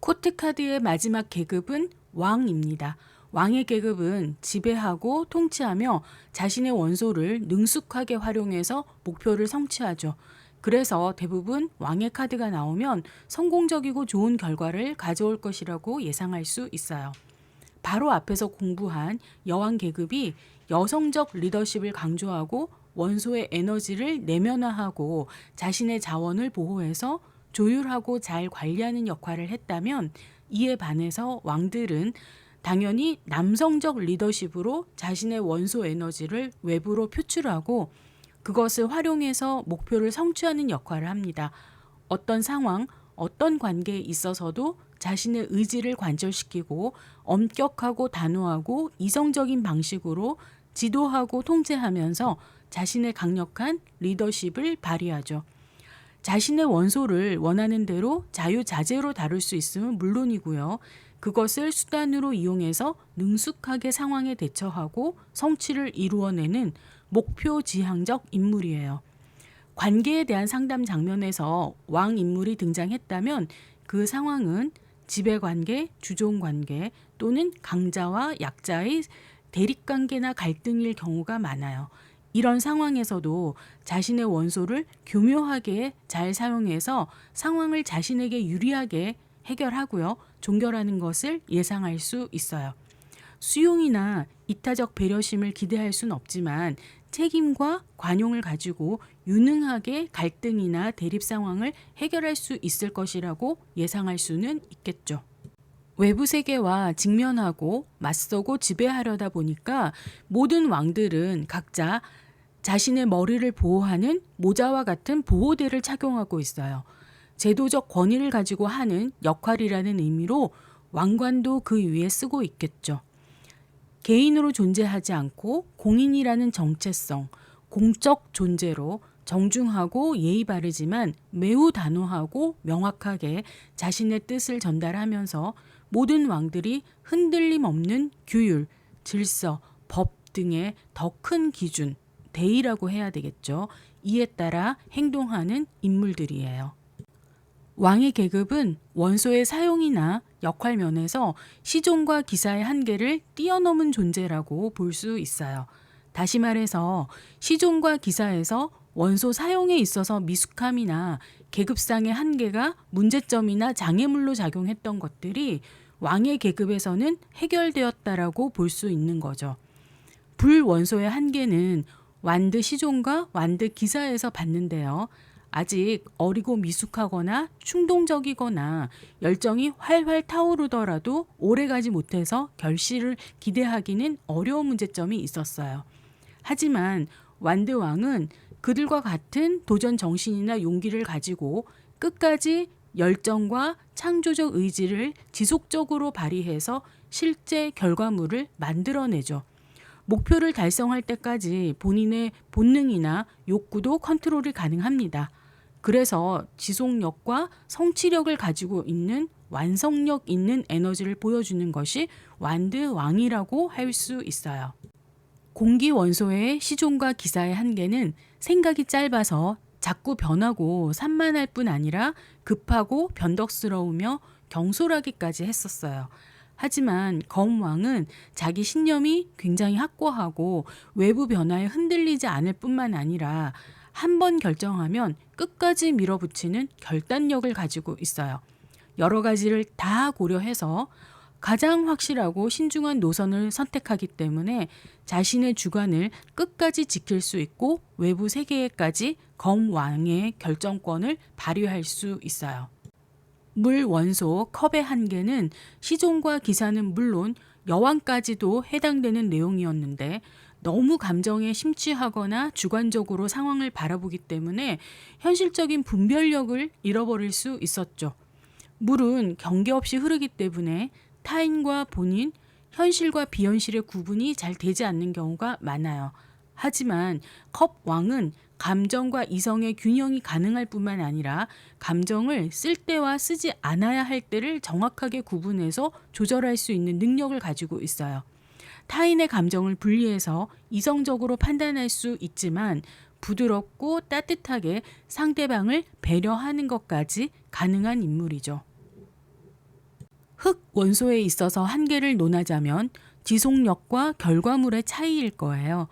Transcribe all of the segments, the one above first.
코트 카드의 마지막 계급은 왕입니다. 왕의 계급은 지배하고 통치하며 자신의 원소를 능숙하게 활용해서 목표를 성취하죠. 그래서 대부분 왕의 카드가 나오면 성공적이고 좋은 결과를 가져올 것이라고 예상할 수 있어요. 바로 앞에서 공부한 여왕 계급이 여성적 리더십을 강조하고 원소의 에너지를 내면화하고 자신의 자원을 보호해서 조율하고 잘 관리하는 역할을 했다면, 이에 반해서 왕들은 당연히 남성적 리더십으로 자신의 원소 에너지를 외부로 표출하고 그것을 활용해서 목표를 성취하는 역할을 합니다. 어떤 상황, 어떤 관계에 있어서도 자신의 의지를 관철시키고 엄격하고 단호하고 이성적인 방식으로 지도하고 통제하면서 자신의 강력한 리더십을 발휘하죠. 자신의 원소를 원하는 대로 자유자재로 다룰 수 있으면 물론이고요. 그것을 수단으로 이용해서 능숙하게 상황에 대처하고 성취를 이루어내는 목표 지향적 인물이에요. 관계에 대한 상담 장면에서 왕 인물이 등장했다면 그 상황은 지배관계, 주종관계 또는 강자와 약자의 대립관계나 갈등일 경우가 많아요. 이런 상황에서도 자신의 원소를 교묘하게 잘 사용해서 상황을 자신에게 유리하게 해결하고요. 종결하는 것을 예상할 수 있어요. 수용이나 이타적 배려심을 기대할 수는 없지만 책임과 관용을 가지고 유능하게 갈등이나 대립 상황을 해결할 수 있을 것이라고 예상할 수는 있겠죠. 외부 세계와 직면하고 맞서고 지배하려다 보니까 모든 왕들은 각자 자신의 머리를 보호하는 모자와 같은 보호대를 착용하고 있어요. 제도적 권위를 가지고 하는 역할이라는 의미로 왕관도 그 위에 쓰고 있겠죠. 개인으로 존재하지 않고 공인이라는 정체성, 공적 존재로 정중하고 예의 바르지만 매우 단호하고 명확하게 자신의 뜻을 전달하면서 모든 왕들이 흔들림 없는 규율, 질서, 법 등의 더 큰 기준, 대의라고 해야 되겠죠. 이에 따라 행동하는 인물들이에요. 왕의 계급은 원소의 사용이나 역할 면에서 시종과 기사의 한계를 뛰어넘은 존재라고 볼 수 있어요. 다시 말해서 시종과 기사에서 원소 사용에 있어서 미숙함이나 계급상의 한계가 문제점이나 장애물로 작용했던 것들이 왕의 계급에서는 해결되었다라고 볼 수 있는 거죠. 불원소의 한계는 완드 시종과 완드 기사에서 봤는데요. 아직 어리고 미숙하거나 충동적이거나 열정이 활활 타오르더라도 오래가지 못해서 결실을 기대하기는 어려운 문제점이 있었어요. 하지만 완드 왕은 그들과 같은 도전 정신이나 용기를 가지고 끝까지 열정과 창조적 의지를 지속적으로 발휘해서 실제 결과물을 만들어내죠. 목표를 달성할 때까지 본인의 본능이나 욕구도 컨트롤이 가능합니다. 그래서 지속력과 성취력을 가지고 있는 완성력 있는 에너지를 보여주는 것이 완드 왕이라고 할 수 있어요. 공기 원소의 시종과 기사의 한계는 생각이 짧아서 자꾸 변하고 산만할 뿐 아니라 급하고 변덕스러우며 경솔하기까지 했었어요. 하지만 검왕은 자기 신념이 굉장히 확고하고 외부 변화에 흔들리지 않을 뿐만 아니라 한 번 결정하면 끝까지 밀어붙이는 결단력을 가지고 있어요. 여러 가지를 다 고려해서 가장 확실하고 신중한 노선을 선택하기 때문에 자신의 주관을 끝까지 지킬 수 있고 외부 세계에까지 검왕의 결정권을 발휘할 수 있어요. 물 원소 컵의 한계는 시종과 기사는 물론 여왕까지도 해당되는 내용이었는데 너무 감정에 심취하거나 주관적으로 상황을 바라보기 때문에 현실적인 분별력을 잃어버릴 수 있었죠. 물은 경계 없이 흐르기 때문에 타인과 본인, 현실과 비현실의 구분이 잘 되지 않는 경우가 많아요. 하지만 컵왕은 감정과 이성의 균형이 가능할 뿐만 아니라 감정을 쓸 때와 쓰지 않아야 할 때를 정확하게 구분해서 조절할 수 있는 능력을 가지고 있어요. 타인의 감정을 분리해서 이성적으로 판단할 수 있지만 부드럽고 따뜻하게 상대방을 배려하는 것까지 가능한 인물이죠. 흙 원소에 있어서 한계를 논하자면 지속력과 결과물의 차이일 거예요.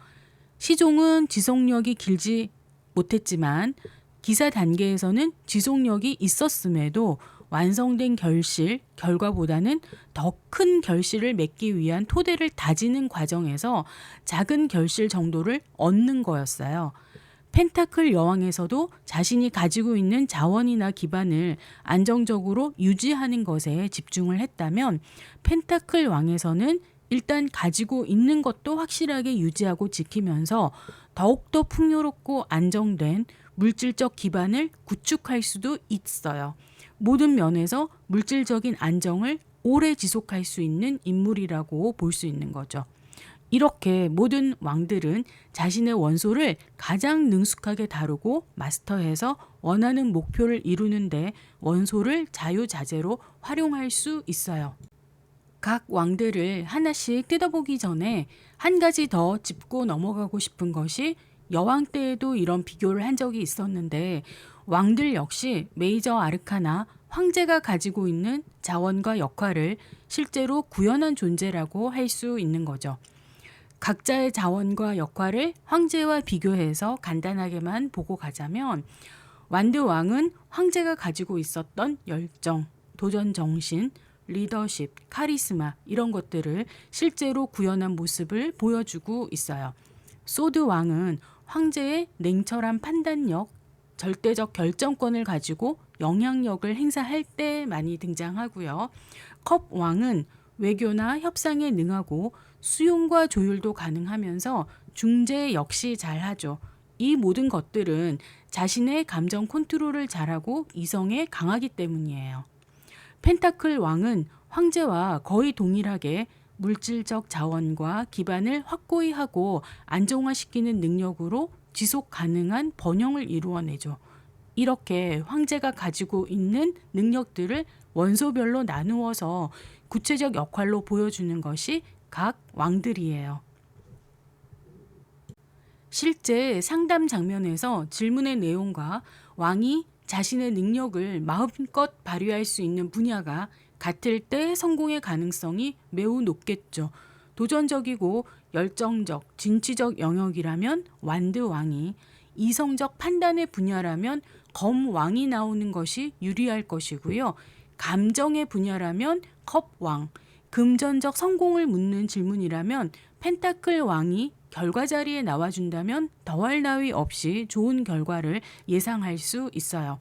시종은 지속력이 길지 못했지만 기사 단계에서는 지속력이 있었음에도 완성된 결과보다는 더 큰 결실을 맺기 위한 토대를 다지는 과정에서 작은 결실 정도를 얻는 거였어요. 펜타클 여왕에서도 자신이 가지고 있는 자원이나 기반을 안정적으로 유지하는 것에 집중을 했다면, 펜타클 왕에서는 일단 가지고 있는 것도 확실하게 유지하고 지키면서 더욱더 풍요롭고 안정된 물질적 기반을 구축할 수도 있어요. 모든 면에서 물질적인 안정을 오래 지속할 수 있는 인물이라고 볼 수 있는 거죠. 이렇게 모든 왕들은 자신의 원소를 가장 능숙하게 다루고 마스터해서 원하는 목표를 이루는데 원소를 자유자재로 활용할 수 있어요. 각 왕들을 하나씩 뜯어보기 전에 한 가지 더 짚고 넘어가고 싶은 것이, 여왕 때에도 이런 비교를 한 적이 있었는데, 왕들 역시 메이저 아르카나, 황제가 가지고 있는 자원과 역할을 실제로 구현한 존재라고 할 수 있는 거죠. 각자의 자원과 역할을 황제와 비교해서 간단하게만 보고 가자면, 완드 왕은 황제가 가지고 있었던 열정, 도전 정신, 리더십, 카리스마, 이런 것들을 실제로 구현한 모습을 보여주고 있어요. 소드 왕은 황제의 냉철한 판단력, 절대적 결정권을 가지고 영향력을 행사할 때 많이 등장하고요. 컵 왕은 외교나 협상에 능하고 수용과 조율도 가능하면서 중재 역시 잘하죠. 이 모든 것들은 자신의 감정 컨트롤을 잘하고 이성에 강하기 때문이에요. 펜타클 왕은 황제와 거의 동일하게 물질적 자원과 기반을 확고히 하고 안정화시키는 능력으로 지속 가능한 번영을 이루어내죠. 이렇게 황제가 가지고 있는 능력들을 원소별로 나누어서 구체적 역할로 보여주는 것이 각 왕들이에요. 실제 상담 장면에서 질문의 내용과 왕이 자신의 능력을 마음껏 발휘할 수 있는 분야가 같을 때 성공의 가능성이 매우 높겠죠. 도전적이고 열정적, 진취적 영역이라면 완드 왕이, 이성적 판단의 분야라면 검 왕이 나오는 것이 유리할 것이고요. 감정의 분야라면 컵 왕, 금전적 성공을 묻는 질문이라면 펜타클 왕이 결과 자리에 나와준다면 더할 나위 없이 좋은 결과를 예상할 수 있어요.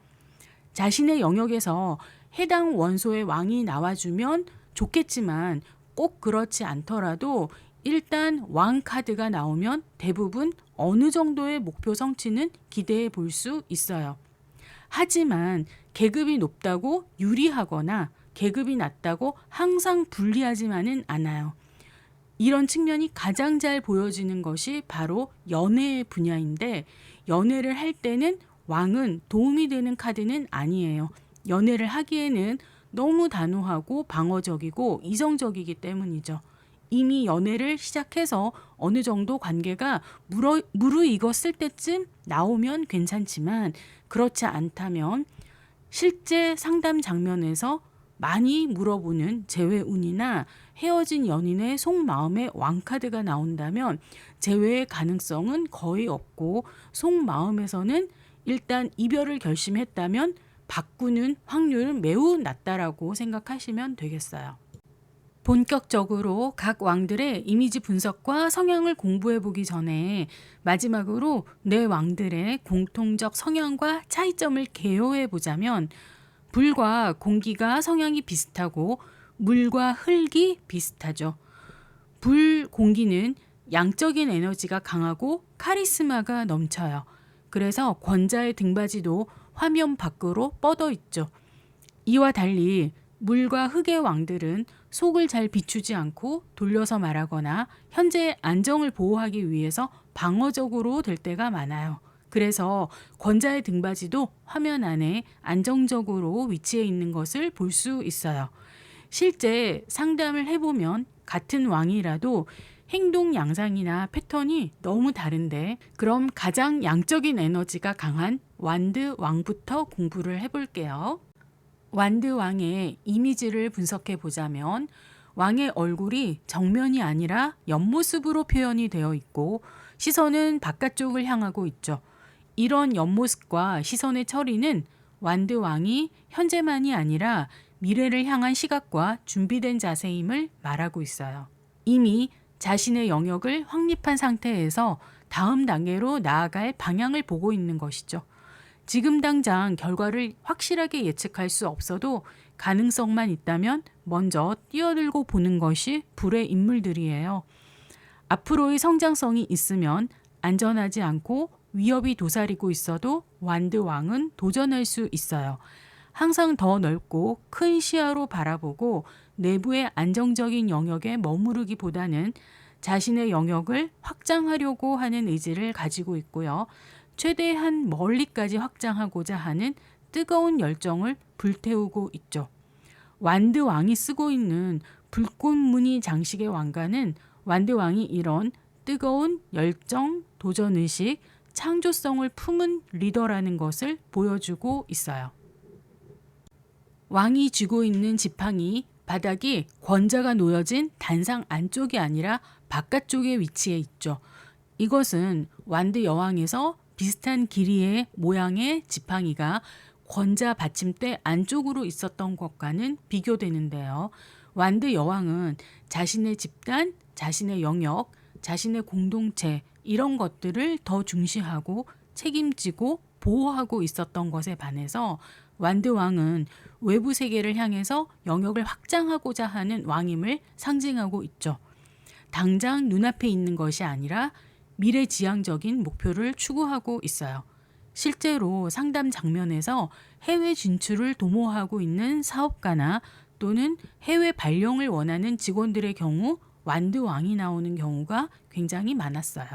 자신의 영역에서 해당 원소의 왕이 나와주면 좋겠지만 꼭 그렇지 않더라도 일단 왕 카드가 나오면 대부분 어느 정도의 목표 성취는 기대해 볼 수 있어요. 하지만 계급이 높다고 유리하거나 계급이 낮다고 항상 불리하지만은 않아요. 이런 측면이 가장 잘 보여지는 것이 바로 연애의 분야인데, 연애를 할 때는 왕은 도움이 되는 카드는 아니에요. 연애를 하기에는 너무 단호하고 방어적이고 이성적이기 때문이죠. 이미 연애를 시작해서 어느 정도 관계가 무르익었을 때쯤 나오면 괜찮지만, 그렇지 않다면 실제 상담 장면에서 많이 물어보는 재회운이나 헤어진 연인의 속마음의 왕카드가 나온다면 재회의 가능성은 거의 없고, 속마음에서는 일단 이별을 결심했다면 바꾸는 확률은 매우 낮다라고 생각하시면 되겠어요. 본격적으로 각 왕들의 이미지 분석과 성향을 공부해 보기 전에 마지막으로 네 왕들의 공통적 성향과 차이점을 개요해 보자면, 불과 공기가 성향이 비슷하고 물과 흙이 비슷하죠. 불, 공기는 양적인 에너지가 강하고 카리스마가 넘쳐요. 그래서 권자의 등받이도 화면 밖으로 뻗어 있죠. 이와 달리 물과 흙의 왕들은 속을 잘 비추지 않고 돌려서 말하거나 현재의 안정을 보호하기 위해서 방어적으로 될 때가 많아요. 그래서 권자의 등받이도 화면 안에 안정적으로 위치해 있는 것을 볼 수 있어요. 실제 상담을 해보면 같은 왕이라도 행동 양상이나 패턴이 너무 다른데, 그럼 가장 양적인 에너지가 강한 완드 왕부터 공부를 해볼게요. 완드 왕의 이미지를 분석해 보자면 왕의 얼굴이 정면이 아니라 옆모습으로 표현이 되어 있고 시선은 바깥쪽을 향하고 있죠. 이런 옆모습과 시선의 처리는 완드 왕이 현재만이 아니라 미래를 향한 시각과 준비된 자세임을 말하고 있어요. 이미 자신의 영역을 확립한 상태에서 다음 단계로 나아갈 방향을 보고 있는 것이죠. 지금 당장 결과를 확실하게 예측할 수 없어도 가능성만 있다면 먼저 뛰어들고 보는 것이 불의 인물들이에요. 앞으로의 성장성이 있으면 안전하지 않고 위협이 도사리고 있어도 완드 왕은 도전할 수 있어요. 항상 더 넓고 큰 시야로 바라보고 내부의 안정적인 영역에 머무르기보다는 자신의 영역을 확장하려고 하는 의지를 가지고 있고요. 최대한 멀리까지 확장하고자 하는 뜨거운 열정을 불태우고 있죠. 완드 왕이 쓰고 있는 불꽃 무늬 장식의 왕관은 완드 왕이 이런 뜨거운 열정, 도전의식, 창조성을 품은 리더라는 것을 보여주고 있어요. 왕이 쥐고 있는 지팡이 바닥이 권자가 놓여진 단상 안쪽이 아니라 바깥쪽에 위치해 있죠. 이것은 완드 여왕에서 비슷한 길이의 모양의 지팡이가 권자 받침대 안쪽으로 있었던 것과는 비교되는데요. 완드 여왕은 자신의 집단, 자신의 영역, 자신의 공동체 이런 것들을 더 중시하고 책임지고 보호하고 있었던 것에 반해서 완드 왕은 외부 세계를 향해서 영역을 확장하고자 하는 왕임을 상징하고 있죠. 당장 눈앞에 있는 것이 아니라 미래지향적인 목표를 추구하고 있어요. 실제로 상담 장면에서 해외 진출을 도모하고 있는 사업가나 또는 해외 발령을 원하는 직원들의 경우 완드 왕이 나오는 경우가 굉장히 많았어요.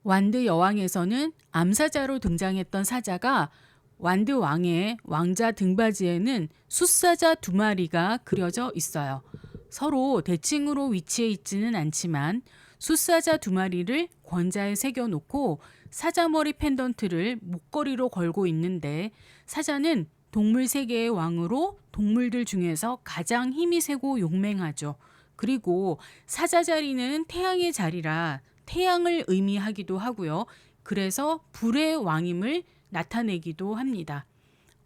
완드 여왕에서는 암사자로 등장했던 사자가 완드 왕의 왕자 등받이에는 숫사자 2마리가 그려져 있어요. 서로 대칭으로 위치해 있지는 않지만 숫사자 2마리를 권자에 새겨놓고 사자머리 펜던트를 목걸이로 걸고 있는데 사자는 동물 세계의 왕으로 동물들 중에서 가장 힘이 세고 용맹하죠. 그리고 사자 자리는 태양의 자리라 태양을 의미하기도 하고요. 그래서 불의 왕임을 나타내기도 합니다.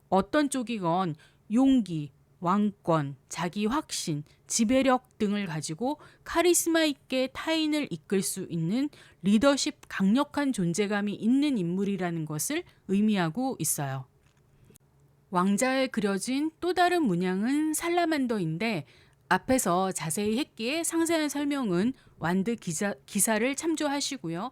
어떤 쪽이건 용기, 왕권, 자기 확신, 지배력 등을 가지고 카리스마 있게 타인을 이끌 수 있는 리더십 강력한 존재감이 있는 인물이라는 것을 의미하고 있어요. 왕자에 그려진 또 다른 문양은 살라만더인데 앞에서 자세히 했기에 상세한 설명은 완드 기사를 참조하시고요.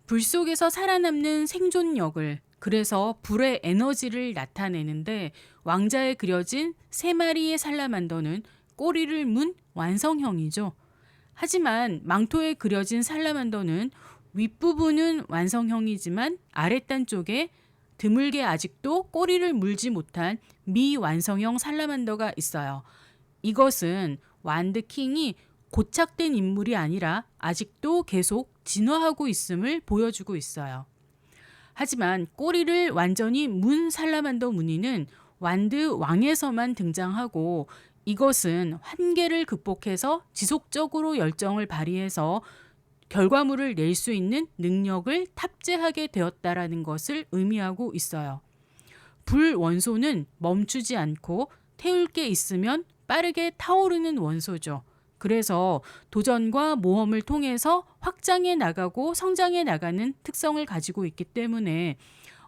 불 속에서 살아남는 생존력을 그래서 불의 에너지를 나타내는데 왕자에 그려진 3마리의 살라만더는 꼬리를 문 완성형이죠. 하지만 망토에 그려진 살라만더는 윗부분은 완성형이지만 아랫단 쪽에 드물게 아직도 꼬리를 물지 못한 미완성형 살라만더가 있어요. 이것은 완드 킹이 고착된 인물이 아니라 아직도 계속 진화하고 있음을 보여주고 있어요. 하지만 꼬리를 완전히 문 살라만더 무늬는 완드 왕에서만 등장하고 이것은 한계를 극복해서 지속적으로 열정을 발휘해서 결과물을 낼 수 있는 능력을 탑재하게 되었다라는 것을 의미하고 있어요. 불 원소는 멈추지 않고 태울 게 있으면 빠르게 타오르는 원소죠. 그래서 도전과 모험을 통해서 확장해 나가고 성장해 나가는 특성을 가지고 있기 때문에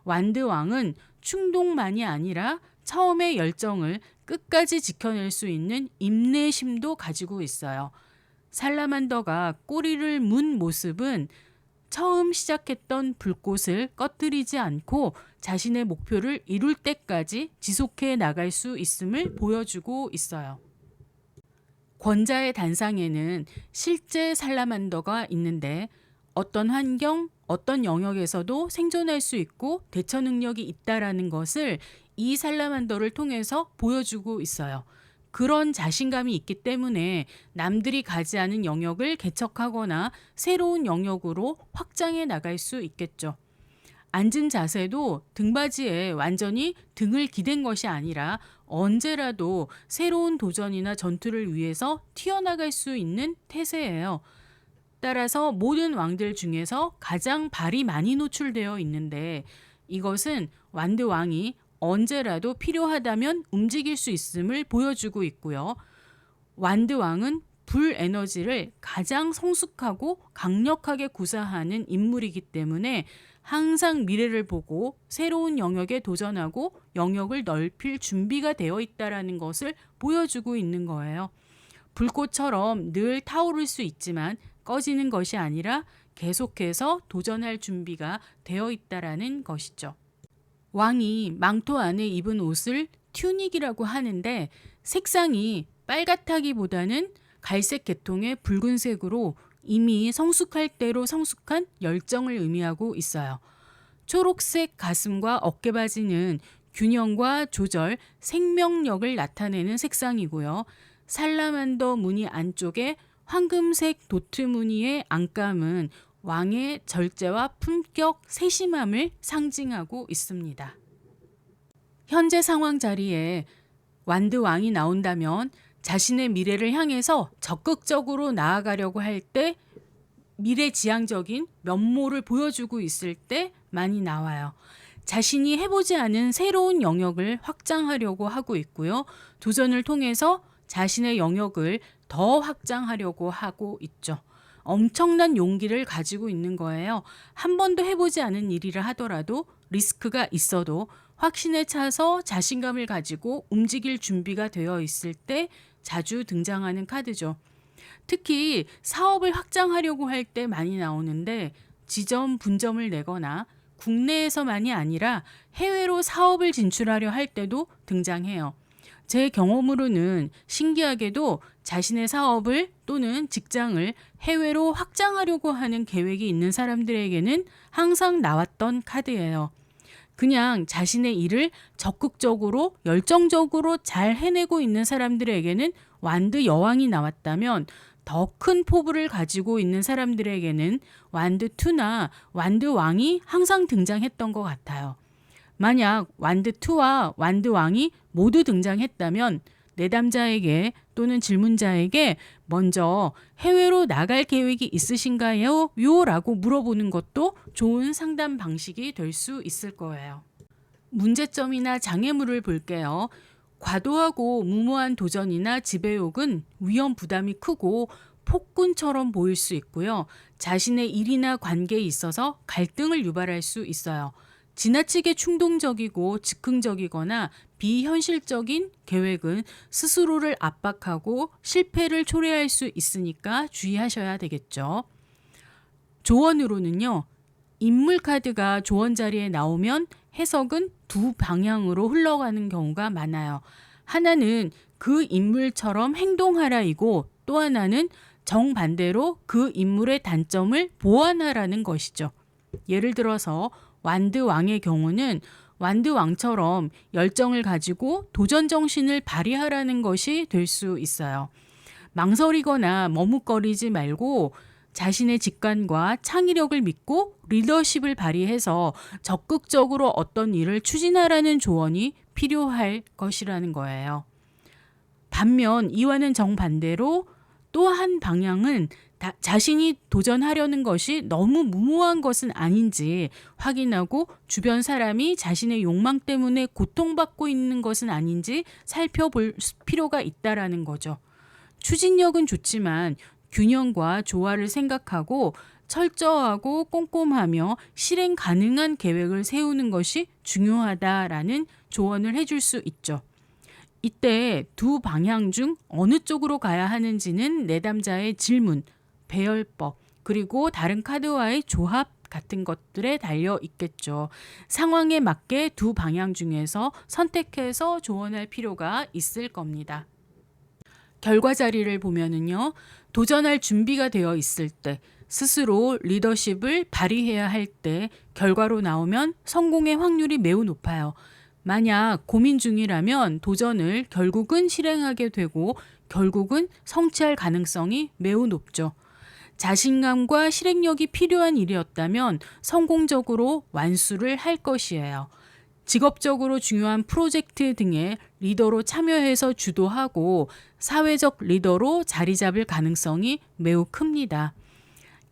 완드 왕은 충동만이 아니라 처음의 열정을 끝까지 지켜낼 수 있는 인내심도 가지고 있어요. 살라만더가 꼬리를 문 모습은 처음 시작했던 불꽃을 꺼뜨리지 않고 자신의 목표를 이룰 때까지 지속해 나갈 수 있음을 보여주고 있어요. 권자의 단상에는 실제 살라만더가 있는데 어떤 환경, 어떤 영역에서도 생존할 수 있고 대처 능력이 있다라는 것을 이 살라만더를 통해서 보여주고 있어요. 그런 자신감이 있기 때문에 남들이 가지 않은 영역을 개척하거나 새로운 영역으로 확장해 나갈 수 있겠죠. 앉은 자세도 등받이에 완전히 등을 기댄 것이 아니라 언제라도 새로운 도전이나 전투를 위해서 튀어나갈 수 있는 태세예요. 따라서 모든 왕들 중에서 가장 발이 많이 노출되어 있는데 이것은 완드 왕이 언제라도 필요하다면 움직일 수 있음을 보여주고 있고요. 완드 왕은 불 에너지를 가장 성숙하고 강력하게 구사하는 인물이기 때문에 항상 미래를 보고 새로운 영역에 도전하고 영역을 넓힐 준비가 되어 있다는 것을 보여주고 있는 거예요. 불꽃처럼 늘 타오를 수 있지만 꺼지는 것이 아니라 계속해서 도전할 준비가 되어 있다는 것이죠. 왕이 망토 안에 입은 옷을 튜닉이라고 하는데 색상이 빨갛다기보다는 갈색 계통의 붉은색으로 이미 성숙할 대로 성숙한 열정을 의미하고 있어요. 초록색 가슴과 어깨바지는 균형과 조절, 생명력을 나타내는 색상이고요. 살라만더 무늬 안쪽에 황금색 도트 무늬의 안감은 왕의 절제와 품격, 세심함을 상징하고 있습니다. 현재 상황 자리에 완드 왕이 나온다면 자신의 미래를 향해서 적극적으로 나아가려고 할 때 미래지향적인 면모를 보여주고 있을 때 많이 나와요. 자신이 해보지 않은 새로운 영역을 확장하려고 하고 있고요. 도전을 통해서 자신의 영역을 더 확장하려고 하고 있죠. 엄청난 용기를 가지고 있는 거예요. 한 번도 해보지 않은 일이라 하더라도 리스크가 있어도 확신에 차서 자신감을 가지고 움직일 준비가 되어 있을 때 자주 등장하는 카드죠. 특히 사업을 확장하려고 할 때 많이 나오는데 지점, 분점을 내거나 국내에서만이 아니라 해외로 사업을 진출하려 할 때도 등장해요. 제 경험으로는 신기하게도 자신의 사업을 또는 직장을 해외로 확장하려고 하는 계획이 있는 사람들에게는 항상 나왔던 카드예요. 그냥 자신의 일을 적극적으로 열정적으로 잘 해내고 있는 사람들에게는 완드 여왕이 나왔다면 더 큰 포부를 가지고 있는 사람들에게는 완드 2나 완드 왕이 항상 등장했던 것 같아요. 만약 완드 2와 완드 왕이 모두 등장했다면 내담자에게 또는 질문자에게 먼저 해외로 나갈 계획이 있으신가요? 라고 물어보는 것도 좋은 상담 방식이 될 수 있을 거예요. 문제점이나 장애물을 볼게요. 과도하고 무모한 도전이나 지배욕은 위험 부담이 크고 폭군처럼 보일 수 있고요. 자신의 일이나 관계에 있어서 갈등을 유발할 수 있어요. 지나치게 충동적이고 즉흥적이거나 비현실적인 계획은 스스로를 압박하고 실패를 초래할 수 있으니까 주의하셔야 되겠죠. 조언으로는요. 인물 카드가 조언 자리에 나오면 해석은 두 방향으로 흘러가는 경우가 많아요. 하나는 그 인물처럼 행동하라이고 또 하나는 정반대로 그 인물의 단점을 보완하라는 것이죠. 예를 들어서 완드 왕의 경우는 완드 왕처럼 열정을 가지고 도전 정신을 발휘하라는 것이 될 수 있어요. 망설이거나 머뭇거리지 말고 자신의 직관과 창의력을 믿고 리더십을 발휘해서 적극적으로 어떤 일을 추진하라는 조언이 필요할 것이라는 거예요. 반면 이와는 정반대로 또 한 방향은 자신이 도전하려는 것이 너무 무모한 것은 아닌지 확인하고 주변 사람이 자신의 욕망 때문에 고통받고 있는 것은 아닌지 살펴볼 필요가 있다라는 거죠. 추진력은 좋지만 균형과 조화를 생각하고 철저하고 꼼꼼하며 실행 가능한 계획을 세우는 것이 중요하다라는 조언을 해줄 수 있죠. 이때 두 방향 중 어느 쪽으로 가야 하는지는 내담자의 질문, 배열법, 그리고 다른 카드와의 조합 같은 것들에 달려 있겠죠. 상황에 맞게 두 방향 중에서 선택해서 조언할 필요가 있을 겁니다. 결과 자리를 보면은요. 도전할 준비가 되어 있을 때, 스스로 리더십을 발휘해야 할 때 결과로 나오면 성공의 확률이 매우 높아요. 만약 고민 중이라면 도전을 결국은 실행하게 되고 결국은 성취할 가능성이 매우 높죠. 자신감과 실행력이 필요한 일이었다면 성공적으로 완수를 할 것이에요. 직업적으로 중요한 프로젝트 등에 리더로 참여해서 주도하고 사회적 리더로 자리 잡을 가능성이 매우 큽니다.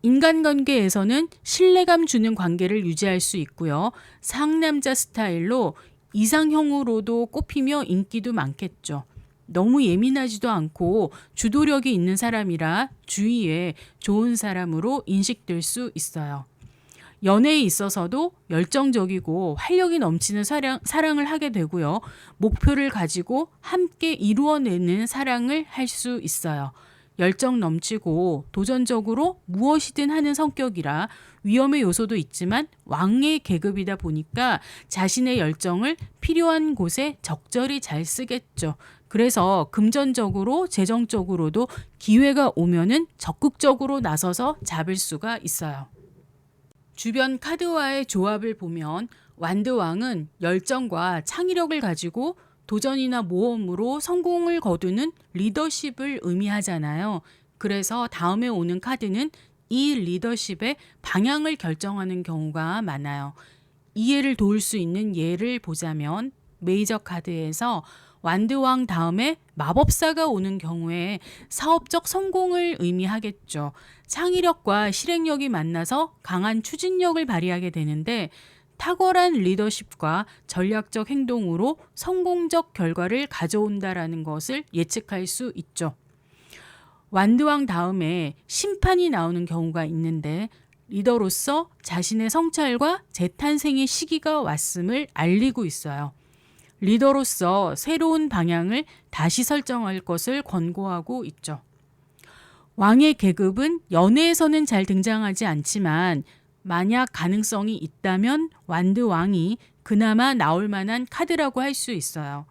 인간관계에서는 신뢰감 주는 관계를 유지할 수 있고요. 상남자 스타일로 이상형으로도 꼽히며 인기도 많겠죠. 너무 예민하지도 않고 주도력이 있는 사람이라 주위에 좋은 사람으로 인식될 수 있어요. 연애에 있어서도 열정적이고 활력이 넘치는 사랑을 하게 되고요. 목표를 가지고 함께 이루어내는 사랑을 할 수 있어요. 열정 넘치고 도전적으로 무엇이든 하는 성격이라 위험의 요소도 있지만 왕의 계급이다 보니까 자신의 열정을 필요한 곳에 적절히 잘 쓰겠죠. 그래서 금전적으로 재정적으로도 기회가 오면은 적극적으로 나서서 잡을 수가 있어요. 주변 카드와의 조합을 보면 완드왕은 열정과 창의력을 가지고 도전이나 모험으로 성공을 거두는 리더십을 의미하잖아요. 그래서 다음에 오는 카드는 이 리더십의 방향을 결정하는 경우가 많아요. 이해를 도울 수 있는 예를 보자면 메이저 카드에서 완드왕 다음에 마법사가 오는 경우에 사업적 성공을 의미하겠죠. 창의력과 실행력이 만나서 강한 추진력을 발휘하게 되는데 탁월한 리더십과 전략적 행동으로 성공적 결과를 가져온다라는 것을 예측할 수 있죠. 완드왕 다음에 심판이 나오는 경우가 있는데 리더로서 자신의 성찰과 재탄생의 시기가 왔음을 알리고 있어요. 리더로서 새로운 방향을 다시 설정할 것을 권고하고 있죠. 왕의 계급은 연애에서는 잘 등장하지 않지만 만약 가능성이 있다면 완드왕이 그나마 나올 만한 카드라고 할 수 있어요.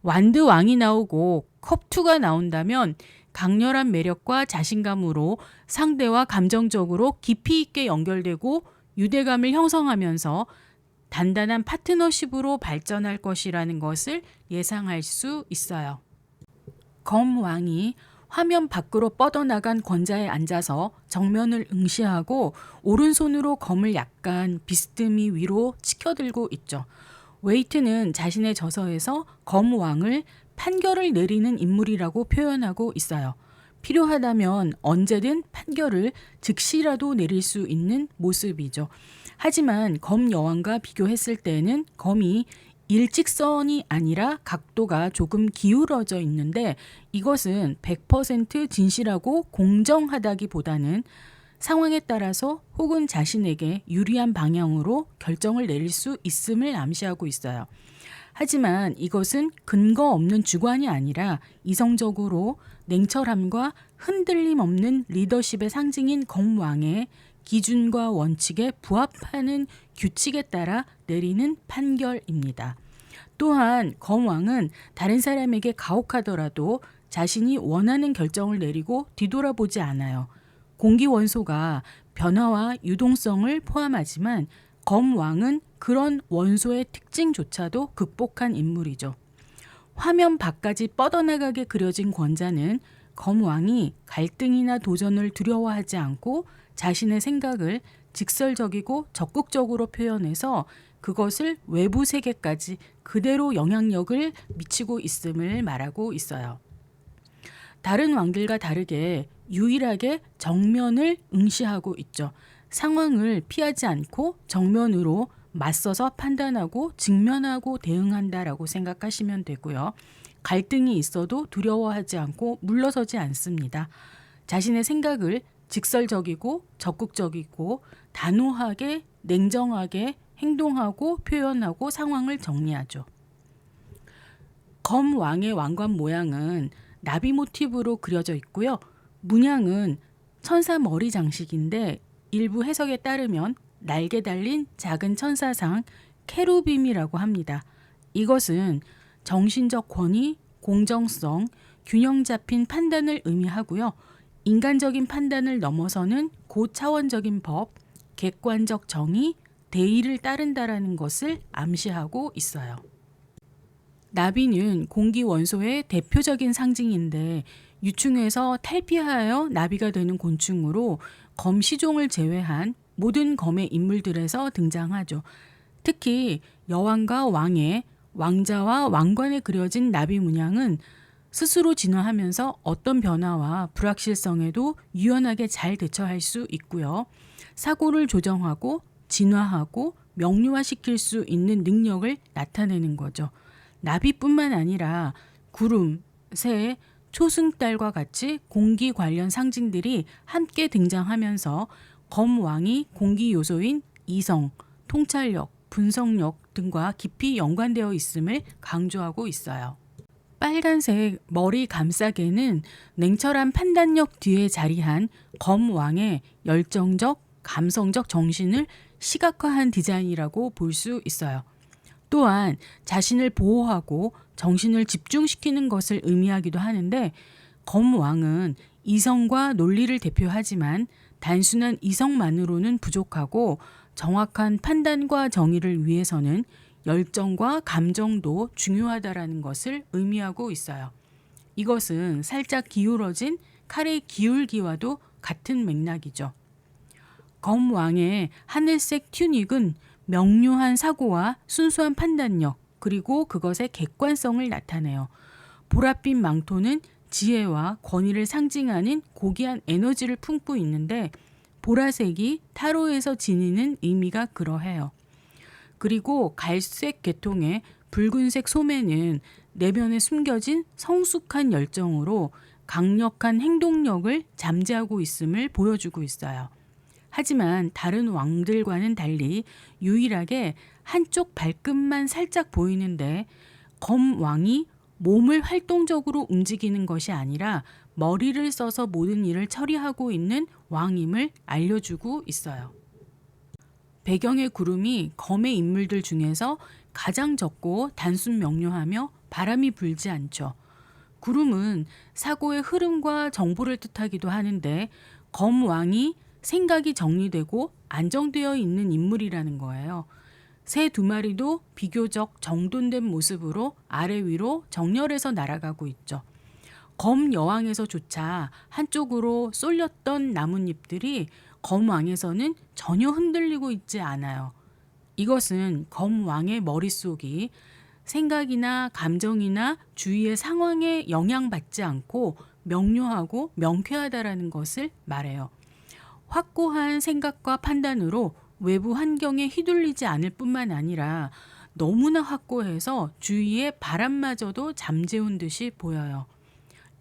완드왕이 나오고 컵2가 나온다면 강렬한 매력과 자신감으로 상대와 감정적으로 깊이 있게 연결되고 유대감을 형성하면서 단단한 파트너십으로 발전할 것이라는 것을 예상할 수 있어요. 검왕이 화면 밖으로 뻗어나간 권자에 앉아서 정면을 응시하고 오른손으로 검을 약간 비스듬히 위로 치켜들고 있죠. 웨이트는 자신의 저서에서 검왕을 판결을 내리는 인물이라고 표현하고 있어요. 필요하다면 언제든 판결을 즉시라도 내릴 수 있는 모습이죠. 하지만 검 여왕과 비교했을 때는 검이 일직선이 아니라 각도가 조금 기울어져 있는데 이것은 100% 진실하고 공정하다기보다는 상황에 따라서 혹은 자신에게 유리한 방향으로 결정을 내릴 수 있음을 암시하고 있어요. 하지만 이것은 근거 없는 주관이 아니라 이성적으로 냉철함과 흔들림 없는 리더십의 상징인 검왕의 기준과 원칙에 부합하는 규칙에 따라 내리는 판결입니다. 또한 검왕은 다른 사람에게 가혹하더라도 자신이 원하는 결정을 내리고 뒤돌아보지 않아요. 공기 원소가 변화와 유동성을 포함하지만 검왕은 그런 원소의 특징조차도 극복한 인물이죠. 화면 밖까지 뻗어나가게 그려진 권자는 검왕이 갈등이나 도전을 두려워하지 않고 자신의 생각을 직설적이고 적극적으로 표현해서 그것을 외부 세계까지 그대로 영향력을 미치고 있음을 말하고 있어요. 다른 왕들과 다르게 유일하게 정면을 응시하고 있죠. 상황을 피하지 않고 정면으로 맞서서 판단하고 직면하고 대응한다라고 생각하시면 되고요. 갈등이 있어도 두려워하지 않고 물러서지 않습니다. 자신의 생각을 직설적이고 적극적이고 단호하게 냉정하게 행동하고 표현하고 상황을 정리하죠. 검왕의 왕관 모양은 나비 모티브로 그려져 있고요. 문양은 천사 머리 장식인데 일부 해석에 따르면 날개 달린 작은 천사상 케루빔이라고 합니다. 이것은 정신적 권위, 공정성, 균형 잡힌 판단을 의미하고요. 인간적인 판단을 넘어서는 고차원적인 법, 객관적 정의, 대의를 따른다라는 것을 암시하고 있어요. 나비는 공기 원소의 대표적인 상징인데 유충에서 탈피하여 나비가 되는 곤충으로 검 시종을 제외한 모든 검의 인물들에서 등장하죠. 특히 여왕과 왕의 왕자와 왕관에 그려진 나비 문양은 스스로 진화하면서 어떤 변화와 불확실성에도 유연하게 잘 대처할 수 있고요. 사고를 조정하고 진화하고 명료화시킬 수 있는 능력을 나타내는 거죠. 나비뿐만 아니라 구름, 새, 초승달과 같이 공기 관련 상징들이 함께 등장하면서 검왕이 공기 요소인 이성, 통찰력, 분석력 등과 깊이 연관되어 있음을 강조하고 있어요. 빨간색 머리 감싸개는 냉철한 판단력 뒤에 자리한 검왕의 열정적, 감성적 정신을 시각화한 디자인이라고 볼 수 있어요. 또한 자신을 보호하고 정신을 집중시키는 것을 의미하기도 하는데 검왕은 이성과 논리를 대표하지만 단순한 이성만으로는 부족하고 정확한 판단과 정의를 위해서는 열정과 감정도 중요하다라는 것을 의미하고 있어요. 이것은 살짝 기울어진 칼의 기울기와도 같은 맥락이죠. 검왕의 하늘색 튜닉은 명료한 사고와 순수한 판단력, 그리고 그것의 객관성을 나타내요. 보랏빛 망토는 지혜와 권위를 상징하는 고귀한 에너지를 품고 있는데 보라색이 타로에서 지니는 의미가 그러해요. 그리고 갈색 계통의 붉은색 소매는 내면에 숨겨진 성숙한 열정으로 강력한 행동력을 잠재하고 있음을 보여주고 있어요. 하지만 다른 왕들과는 달리 유일하게 한쪽 발끝만 살짝 보이는데 검왕이 몸을 활동적으로 움직이는 것이 아니라 머리를 써서 모든 일을 처리하고 있는 왕임을 알려주고 있어요. 배경의 구름이 검의 인물들 중에서 가장 적고 단순 명료하며 바람이 불지 않죠. 구름은 사고의 흐름과 정보를 뜻하기도 하는데 검왕이 생각이 정리되고 안정되어 있는 인물이라는 거예요. 새 두 마리도 비교적 정돈된 모습으로 아래 위로 정렬해서 날아가고 있죠. 검 여왕에서조차 한쪽으로 쏠렸던 나뭇잎들이 검왕에서는 전혀 흔들리고 있지 않아요. 이것은 검왕의 머릿속이 생각이나 감정이나 주위의 상황에 영향받지 않고 명료하고 명쾌하다라는 것을 말해요. 확고한 생각과 판단으로 외부 환경에 휘둘리지 않을 뿐만 아니라 너무나 확고해서 주위의 바람마저도 잠재운 듯이 보여요.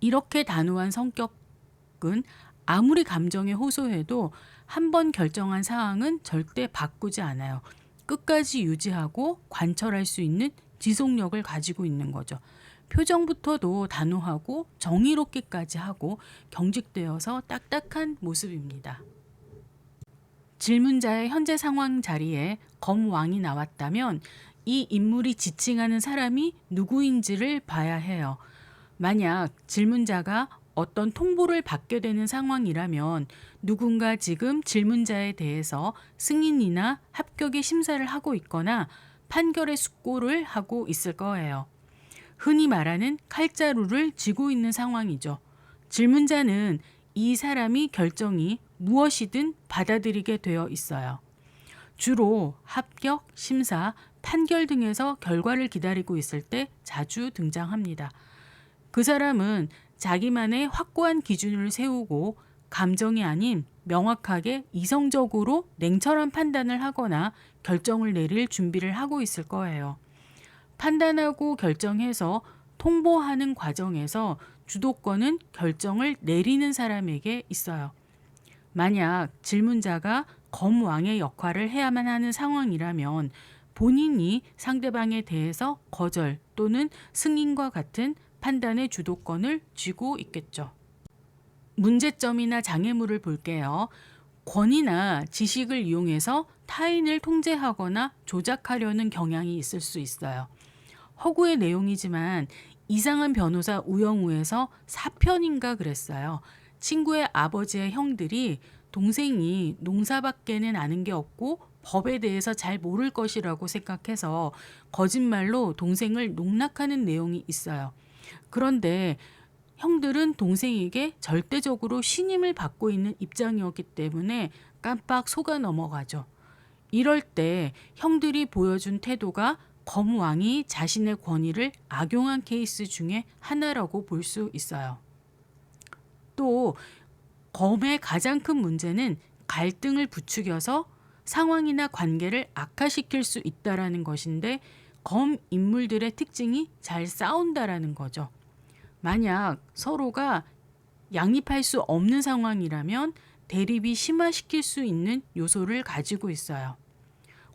이렇게 단호한 성격은 아무리 감정에 호소해도 한 번 결정한 사항은 절대 바꾸지 않아요. 끝까지 유지하고 관철할 수 있는 지속력을 가지고 있는 거죠. 표정부터도 단호하고 정의롭게까지 하고 경직되어서 딱딱한 모습입니다. 질문자의 현재 상황 자리에 검왕이 나왔다면 이 인물이 지칭하는 사람이 누구인지를 봐야 해요. 만약 질문자가 어떤 통보를 받게 되는 상황이라면 누군가 지금 질문자에 대해서 승인이나 합격의 심사를 하고 있거나 판결의 숙고를 하고 있을 거예요. 흔히 말하는 칼자루를 쥐고 있는 상황이죠. 질문자는 이 사람이 결정이 무엇이든 받아들이게 되어 있어요. 주로 합격, 심사, 판결 등에서 결과를 기다리고 있을 때 자주 등장합니다. 그 사람은 자기만의 확고한 기준을 세우고 감정이 아닌 명확하게 이성적으로 냉철한 판단을 하거나 결정을 내릴 준비를 하고 있을 거예요. 판단하고 결정해서 통보하는 과정에서 주도권은 결정을 내리는 사람에게 있어요. 만약 질문자가 검왕의 역할을 해야만 하는 상황이라면 본인이 상대방에 대해서 거절 또는 승인과 같은 판단의 주도권을 쥐고 있겠죠. 문제점이나 장애물을 볼게요. 권위나 지식을 이용해서 타인을 통제하거나 조작하려는 경향이 있을 수 있어요. 허구의 내용이지만 이상한 변호사 우영우에서 4편인가 그랬어요. 친구의 아버지의 형들이 동생이 농사밖에는 아는 게 없고 법에 대해서 잘 모를 것이라고 생각해서 거짓말로 동생을 농락하는 내용이 있어요. 그런데 형들은 동생에게 절대적으로 신임을 받고 있는 입장이었기 때문에 깜빡 속아 넘어가죠. 이럴 때 형들이 보여준 태도가 검왕이 자신의 권위를 악용한 케이스 중에 하나라고 볼 수 있어요. 또 검의 가장 큰 문제는 갈등을 부추겨서 상황이나 관계를 악화시킬 수 있다라는 것인데 검 인물들의 특징이 잘 싸운다라는 거죠. 만약 서로가 양립할 수 없는 상황이라면 대립이 심화시킬 수 있는 요소를 가지고 있어요.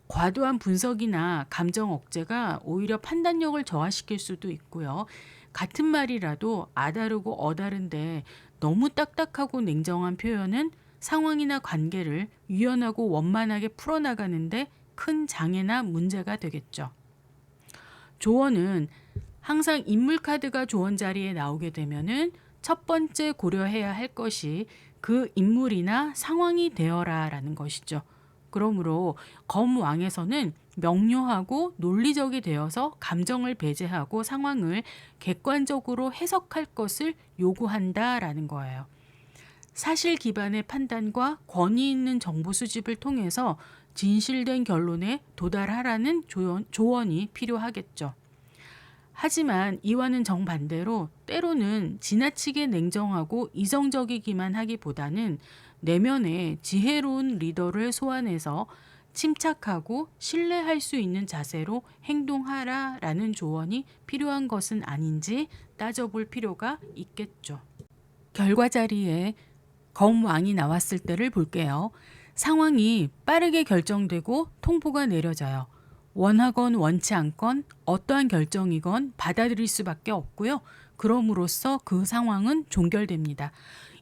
과도한 분석이나 감정 억제가 오히려 판단력을 저하시킬 수도 있고요. 같은 말이라도 아다르고 어다른데 너무 딱딱하고 냉정한 표현은 상황이나 관계를 유연하고 원만하게 풀어나가는데 큰 장애나 문제가 되겠죠. 조언은 항상 인물 카드가 조언 자리에 나오게 되면은 첫 번째 고려해야 할 것이 그 인물이나 상황이 되어라라는 것이죠. 그러므로 검왕에서는 명료하고 논리적이 되어서 감정을 배제하고 상황을 객관적으로 해석할 것을 요구한다라는 거예요. 사실 기반의 판단과 권위 있는 정보 수집을 통해서 진실된 결론에 도달하라는 조언이 필요하겠죠. 하지만 이와는 정반대로 때로는 지나치게 냉정하고 이성적이기만 하기보다는 내면에 지혜로운 리더를 소환해서 침착하고 신뢰할 수 있는 자세로 행동하라라는 조언이 필요한 것은 아닌지 따져볼 필요가 있겠죠. 결과 자리에 검왕이 나왔을 때를 볼게요. 상황이 빠르게 결정되고 통보가 내려져요. 원하건 원치 않건 어떠한 결정이건 받아들일 수밖에 없고요. 그럼으로써 그 상황은 종결됩니다.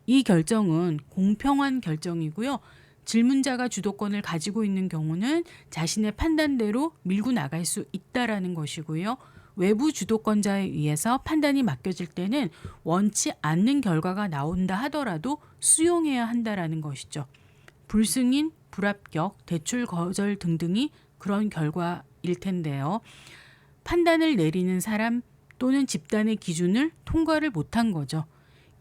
이 결정은 공평한 결정이고요. 질문자가 주도권을 가지고 있는 경우는 자신의 판단대로 밀고 나갈 수 있다라는 것이고요. 외부 주도권자에 의해서 판단이 맡겨질 때는 원치 않는 결과가 나온다 하더라도 수용해야 한다라는 것이죠. 불승인, 불합격, 대출 거절 등등이 그런 결과일 텐데요. 판단을 내리는 사람 또는 집단의 기준을 통과를 못한 거죠.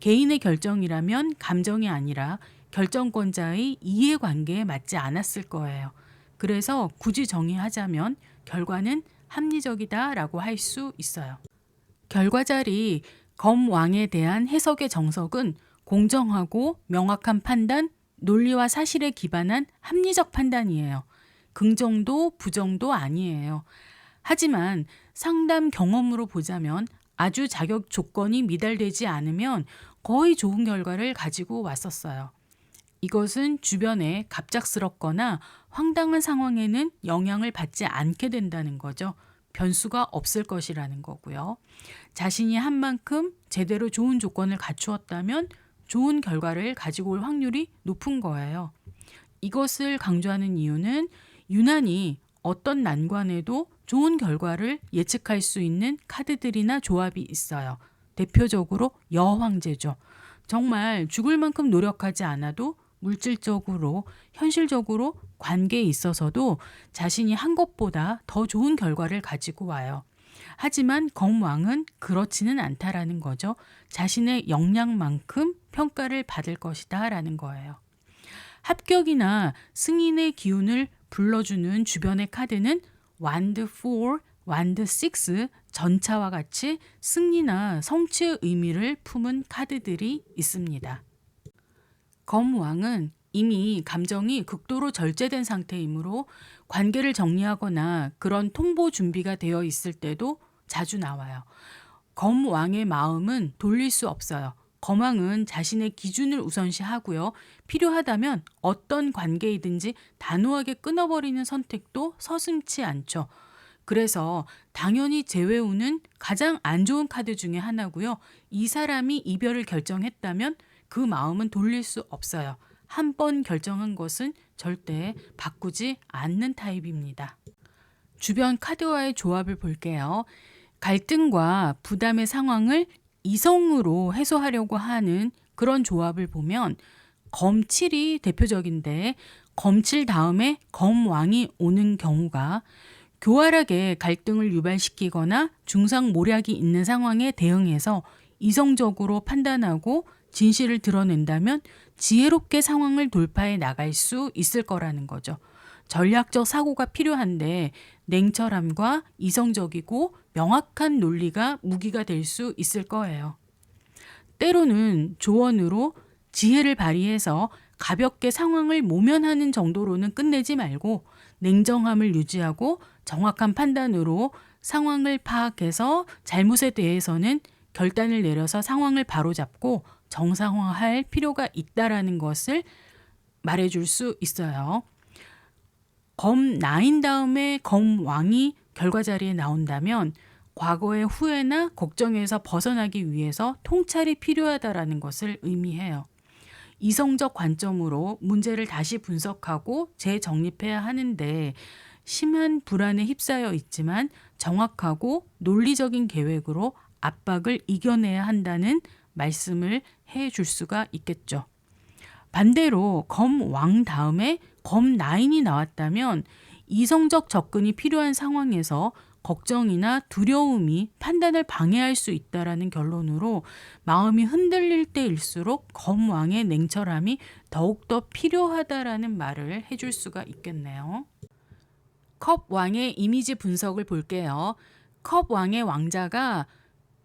개인의 결정이라면 감정이 아니라 결정권자의 이해관계에 맞지 않았을 거예요. 그래서 굳이 정의하자면 결과는 합리적이다라고 할 수 있어요. 결과자리 검왕에 대한 해석의 정석은 공정하고 명확한 판단, 논리와 사실에 기반한 합리적 판단이에요. 긍정도 부정도 아니에요. 하지만 상담 경험으로 보자면 아주 자격 조건이 미달되지 않으면 거의 좋은 결과를 가지고 왔었어요. 이것은 주변에 갑작스럽거나 황당한 상황에는 영향을 받지 않게 된다는 거죠. 변수가 없을 것이라는 거고요. 자신이 한 만큼 제대로 좋은 조건을 갖추었다면 좋은 결과를 가지고 올 확률이 높은 거예요. 이것을 강조하는 이유는 유난히 어떤 난관에도 좋은 결과를 예측할 수 있는 카드들이나 조합이 있어요. 대표적으로 여황제죠. 정말 죽을 만큼 노력하지 않아도 물질적으로, 현실적으로 관계에 있어서도 자신이 한 것보다 더 좋은 결과를 가지고 와요. 하지만 검왕은 그렇지는 않다라는 거죠. 자신의 역량만큼 평가를 받을 것이다 라는 거예요. 합격이나 승인의 기운을 불러주는 주변의 카드는 완드 4, 완드 6, 전차와 같이 승리나 성취의 의미를 품은 카드들이 있습니다. 검왕은 이미 감정이 극도로 절제된 상태이므로 관계를 정리하거나 그런 통보 준비가 되어 있을 때도 자주 나와요. 검왕의 마음은 돌릴 수 없어요. 검왕은 자신의 기준을 우선시하고요. 필요하다면 어떤 관계이든지 단호하게 끊어버리는 선택도 서슴지 않죠. 그래서 당연히 제외우는 가장 안 좋은 카드 중에 하나고요. 이 사람이 이별을 결정했다면 그 마음은 돌릴 수 없어요. 한 번 결정한 것은 절대 바꾸지 않는 타입입니다. 주변 카드와의 조합을 볼게요. 갈등과 부담의 상황을 이성으로 해소하려고 하는 그런 조합을 보면 검7이 대표적인데 검칠 다음에 검왕이 오는 경우가 교활하게 갈등을 유발시키거나 중상모략이 있는 상황에 대응해서 이성적으로 판단하고 진실을 드러낸다면 지혜롭게 상황을 돌파해 나갈 수 있을 거라는 거죠. 전략적 사고가 필요한데 냉철함과 이성적이고 명확한 논리가 무기가 될 수 있을 거예요. 때로는 조언으로 지혜를 발휘해서 가볍게 상황을 모면하는 정도로는 끝내지 말고 냉정함을 유지하고 정확한 판단으로 상황을 파악해서 잘못에 대해서는 결단을 내려서 상황을 바로잡고 정상화할 필요가 있다라는 것을 말해줄 수 있어요. 검 나인 다음에 검왕이 결과 자리에 나온다면 과거의 후회나 걱정에서 벗어나기 위해서 통찰이 필요하다라는 것을 의미해요. 이성적 관점으로 문제를 다시 분석하고 재정립해야 하는데 심한 불안에 휩싸여 있지만 정확하고 논리적인 계획으로 압박을 이겨내야 한다는 말씀을 해줄 수가 있겠죠. 반대로 검왕 다음에 검나인이 나왔다면 이성적 접근이 필요한 상황에서 걱정이나 두려움이 판단을 방해할 수 있다라는 결론으로 마음이 흔들릴 때일수록 검왕의 냉철함이 더욱더 필요하다라는 말을 해줄 수가 있겠네요. 컵왕의 이미지 분석을 볼게요. 컵왕의 왕자가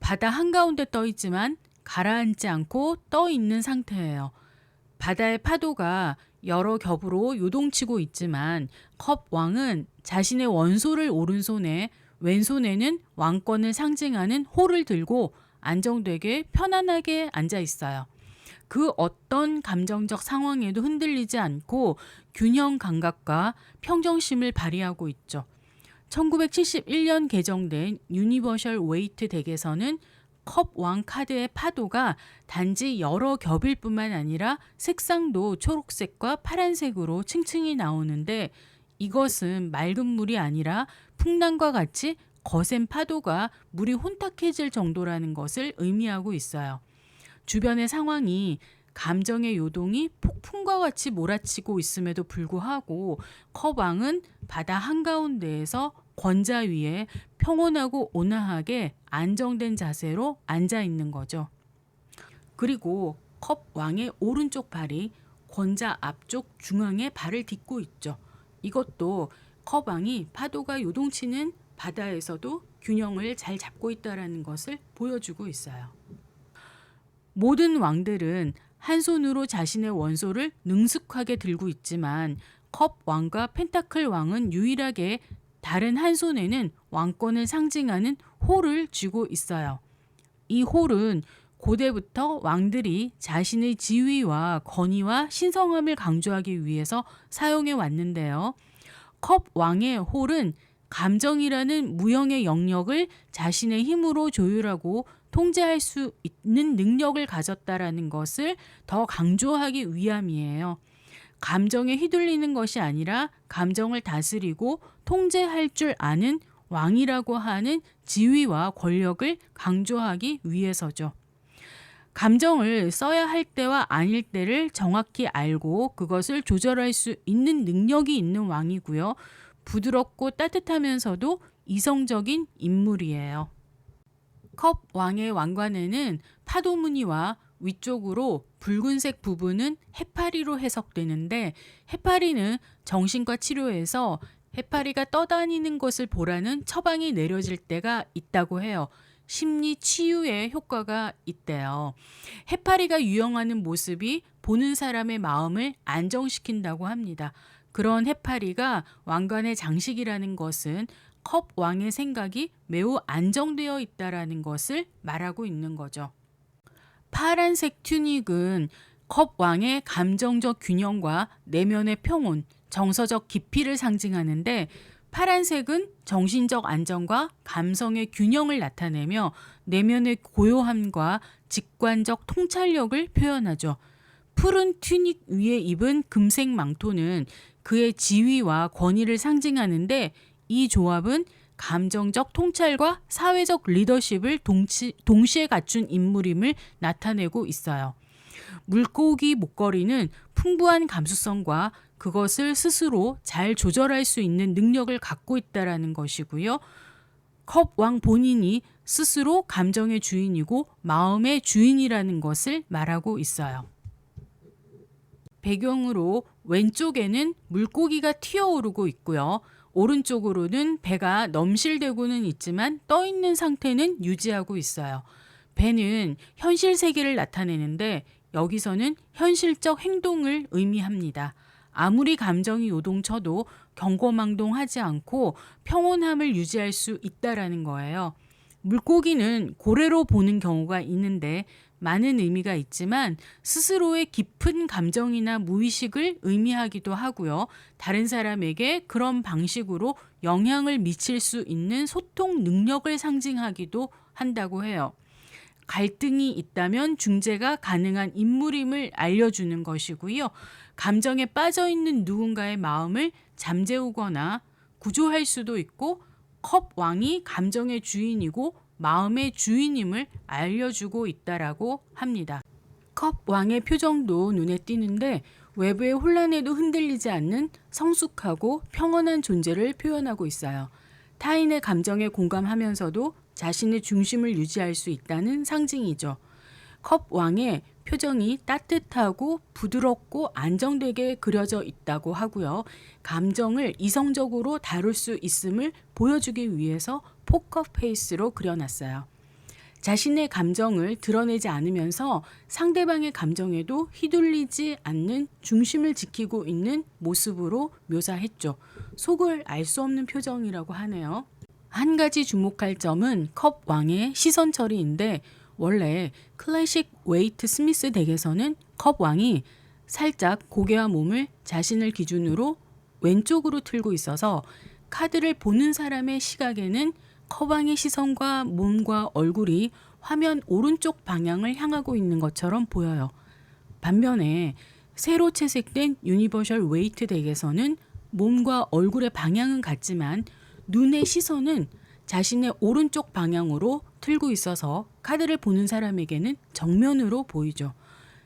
바다 한가운데 떠 있지만 가라앉지 않고 떠 있는 상태예요. 바다의 파도가 여러 겹으로 요동치고 있지만 컵왕은 자신의 원소를 오른손에 왼손에는 왕권을 상징하는 호를 들고 안정되게 편안하게 앉아 있어요. 그 어떤 감정적 상황에도 흔들리지 않고 균형 감각과 평정심을 발휘하고 있죠. 1971년 개정된 유니버셜 웨이트 덱에서는 컵왕 카드의 파도가 단지 여러 겹일 뿐만 아니라 색상도 초록색과 파란색으로 층층이 나오는데 이것은 맑은 물이 아니라 풍랑과 같이 거센 파도가 물이 혼탁해질 정도라는 것을 의미하고 있어요. 주변의 상황이 감정의 요동이 폭풍과 같이 몰아치고 있음에도 불구하고 컵왕은 바다 한가운데에서 권자 위에 평온하고 온화하게 안정된 자세로 앉아 있는 거죠. 그리고 컵왕의 오른쪽 발이 권자 앞쪽 중앙에 발을 딛고 있죠. 이것도 컵왕이 파도가 요동치는 바다에서도 균형을 잘 잡고 있다는 것을 보여주고 있어요. 모든 왕들은 한 손으로 자신의 원소를 능숙하게 들고 있지만 컵왕과 펜타클 왕은 유일하게 다른 한 손에는 왕권을 상징하는 홀을 쥐고 있어요. 이 홀은 고대부터 왕들이 자신의 지위와 권위와 신성함을 강조하기 위해서 사용해 왔는데요. 컵 왕의 홀은 감정이라는 무형의 영역을 자신의 힘으로 조율하고 통제할 수 있는 능력을 가졌다라는 것을 더 강조하기 위함이에요. 감정에 휘둘리는 것이 아니라 감정을 다스리고 통제할 줄 아는 왕이라고 하는 지위와 권력을 강조하기 위해서죠. 감정을 써야 할 때와 아닐 때를 정확히 알고 그것을 조절할 수 있는 능력이 있는 왕이고요. 부드럽고 따뜻하면서도 이성적인 인물이에요. 컵 왕의 왕관에는 파도 무늬와 위쪽으로 붉은색 부분은 해파리로 해석되는데 해파리는 정신과 치료에서 해파리가 떠다니는 것을 보라는 처방이 내려질 때가 있다고 해요. 심리 치유에 효과가 있대요. 해파리가 유영하는 모습이 보는 사람의 마음을 안정시킨다고 합니다. 그런 해파리가 왕관의 장식이라는 것은 컵 왕의 생각이 매우 안정되어 있다라는 것을 말하고 있는 거죠. 파란색 튜닉은 컵 왕의 감정적 균형과 내면의 평온, 정서적 깊이를 상징하는데 파란색은 정신적 안정과 감성의 균형을 나타내며 내면의 고요함과 직관적 통찰력을 표현하죠. 푸른 튜닉 위에 입은 금색 망토는 그의 지위와 권위를 상징하는데 이 조합은 감정적 통찰과 사회적 리더십을 동시에 갖춘 인물임을 나타내고 있어요. 물고기 목걸이는 풍부한 감수성과 그것을 스스로 잘 조절할 수 있는 능력을 갖고 있다라는 것이고요. 컵 왕 본인이 스스로 감정의 주인이고 마음의 주인이라는 것을 말하고 있어요. 배경으로 왼쪽에는 물고기가 튀어오르고 있고요. 오른쪽으로는 배가 넘실대고는 있지만 떠 있는 상태는 유지하고 있어요. 배는 현실 세계를 나타내는데 여기서는 현실적 행동을 의미합니다. 아무리 감정이 요동쳐도 경거망동하지 않고 평온함을 유지할 수 있다라는 거예요. 물고기는 고래로 보는 경우가 있는데 많은 의미가 있지만 스스로의 깊은 감정이나 무의식을 의미하기도 하고요. 다른 사람에게 그런 방식으로 영향을 미칠 수 있는 소통 능력을 상징하기도 한다고 해요. 갈등이 있다면 중재가 가능한 인물임을 알려주는 것이고요. 감정에 빠져 있는 누군가의 마음을 잠재우거나 구조할 수도 있고 컵 왕이 감정의 주인이고 마음의 주인임을 알려주고 있다라고 합니다. 컵 왕의 표정도 눈에 띄는데 외부의 혼란에도 흔들리지 않는 성숙하고 평온한 존재를 표현하고 있어요. 타인의 감정에 공감하면서도 자신의 중심을 유지할 수 있다는 상징이죠. 컵 왕의 표정이 따뜻하고 부드럽고 안정되게 그려져 있다고 하고요. 감정을 이성적으로 다룰 수 있음을 보여주기 위해서 포커 페이스로 그려놨어요. 자신의 감정을 드러내지 않으면서 상대방의 감정에도 휘둘리지 않는 중심을 지키고 있는 모습으로 묘사했죠. 속을 알 수 없는 표정이라고 하네요. 한 가지 주목할 점은 컵 왕의 시선 처리인데 원래 클래식 웨이트 스미스 덱에서는 컵 왕이 살짝 고개와 몸을 자신을 기준으로 왼쪽으로 틀고 있어서 카드를 보는 사람의 시각에는 컵 왕의 시선과 몸과 얼굴이 화면 오른쪽 방향을 향하고 있는 것처럼 보여요. 반면에 새로 채색된 유니버셜 웨이트 덱에서는 몸과 얼굴의 방향은 같지만 눈의 시선은 자신의 오른쪽 방향으로 틀고 있어서 카드를 보는 사람에게는 정면으로 보이죠.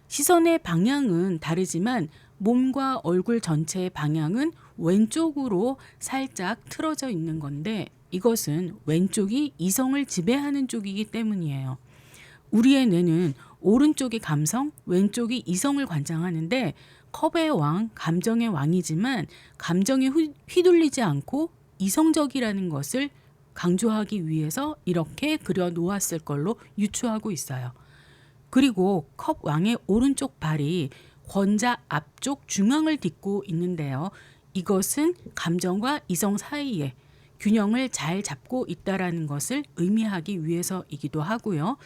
시선의 방향은 다르지만 몸과 얼굴 전체의 방향은 왼쪽으로 살짝 틀어져 있는 건데 이것은 왼쪽이 이성을 지배하는 쪽이기 때문이에요. 우리의 뇌는 오른쪽이 감성, 왼쪽이 이성을 관장하는데 컵의 왕, 감정의 왕이지만 감정에 휘둘리지 않고 이성적이라는 것을 강조하기 위해서 이렇게 그려 놓았을 걸로 유추하고 있어요. 그리고 컵 왕의 오른쪽 발이 권자 앞쪽 중앙을 딛고 있는데요. 이것은 감정과 이성 사이에 균형을 잘 잡고 있다라는 것을 의미하기 위해서이기도 하고요.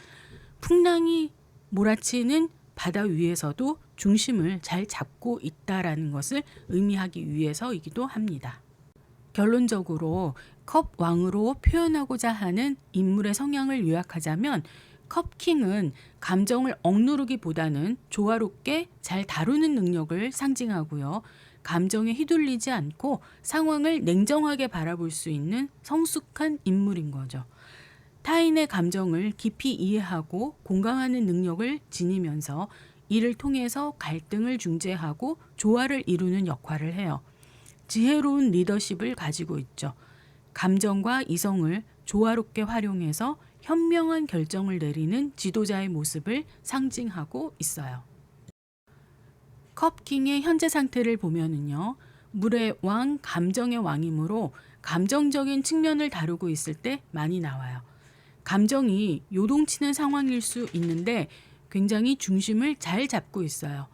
풍랑이 몰아치는 바다 위에서도 중심을 잘 잡고 있다라는 것을 의미하기 위해서이기도 합니다. 결론적으로 컵 왕으로 표현하고자 하는 인물의 성향을 요약하자면 컵킹은 감정을 억누르기보다는 조화롭게 잘 다루는 능력을 상징하고요. 감정에 휘둘리지 않고 상황을 냉정하게 바라볼 수 있는 성숙한 인물인 거죠. 타인의 감정을 깊이 이해하고 공감하는 능력을 지니면서 이를 통해서 갈등을 중재하고 조화를 이루는 역할을 해요. 지혜로운 리더십을 가지고 있죠. 감정과 이성을 조화롭게 활용해서 현명한 결정을 내리는 지도자의 모습을 상징하고 있어요. 컵킹의 현재 상태를 보면은요. 물의 왕, 감정의 왕이므로 감정적인 측면을 다루고 있을 때 많이 나와요. 감정이 요동치는 상황일 수 있는데 굉장히 중심을 잘 잡고 있어요.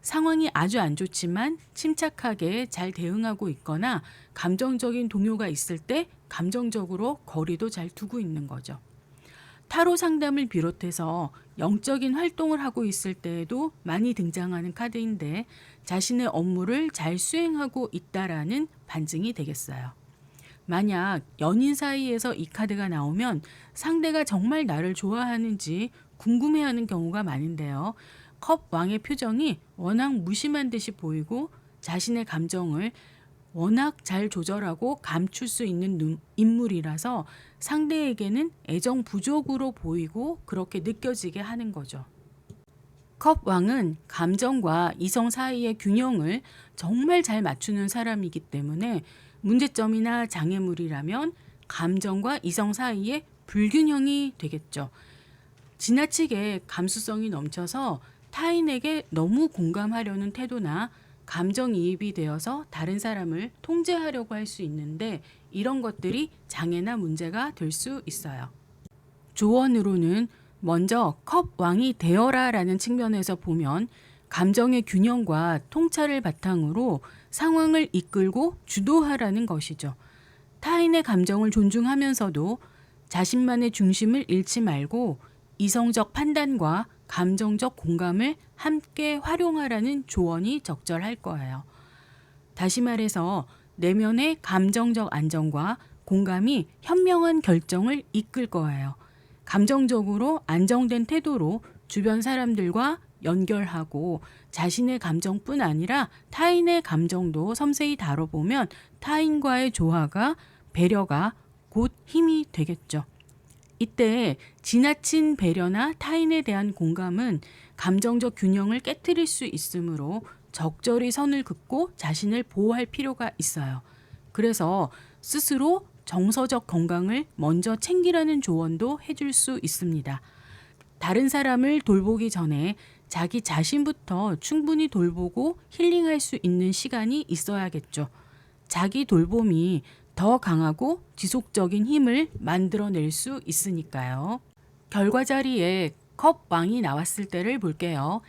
상황이 아주 안 좋지만 침착하게 잘 대응하고 있거나 감정적인 동요가 있을 때 감정적으로 거리도 잘 두고 있는 거죠. 타로 상담을 비롯해서 영적인 활동을 하고 있을 때에도 많이 등장하는 카드인데 자신의 업무를 잘 수행하고 있다라는 반증이 되겠어요. 만약 연인 사이에서 이 카드가 나오면 상대가 정말 나를 좋아하는지 궁금해하는 경우가 많은데요. 컵 왕의 표정이 워낙 무심한 듯이 보이고 자신의 감정을 워낙 잘 조절하고 감출 수 있는 인물이라서 상대에게는 애정 부족으로 보이고 그렇게 느껴지게 하는 거죠. 컵 왕은 감정과 이성 사이의 균형을 정말 잘 맞추는 사람이기 때문에 문제점이나 장애물이라면 감정과 이성 사이의 불균형이 되겠죠. 지나치게 감수성이 넘쳐서 타인에게 너무 공감하려는 태도나 감정이입이 되어서 다른 사람을 통제하려고 할 수 있는데 이런 것들이 장애나 문제가 될 수 있어요. 조언으로는 먼저 컵 왕이 되어라 라는 측면에서 보면 감정의 균형과 통찰을 바탕으로 상황을 이끌고 주도하라는 것이죠. 타인의 감정을 존중하면서도 자신만의 중심을 잃지 말고 이성적 판단과 감정적 공감을 함께 활용하라는 조언이 적절할 거예요. 다시 말해서 내면의 감정적 안정과 공감이 현명한 결정을 이끌 거예요. 감정적으로 안정된 태도로 주변 사람들과 연결하고 자신의 감정뿐 아니라 타인의 감정도 섬세히 다뤄보면 타인과의 조화가 배려가 곧 힘이 되겠죠. 이때 지나친 배려나 타인에 대한 공감은 감정적 균형을 깨트릴 수 있으므로 적절히 선을 긋고 자신을 보호할 필요가 있어요. 그래서 스스로 정서적 건강을 먼저 챙기라는 조언도 해줄 수 있습니다. 다른 사람을 돌보기 전에 자기 자신부터 충분히 돌보고 힐링할 수 있는 시간이 있어야겠죠. 자기 돌봄이 더 강하고 지속적인 힘을 만들어낼 수 있으니까요. 결과 자리에 컵 왕이 나왔을 때를 볼게요.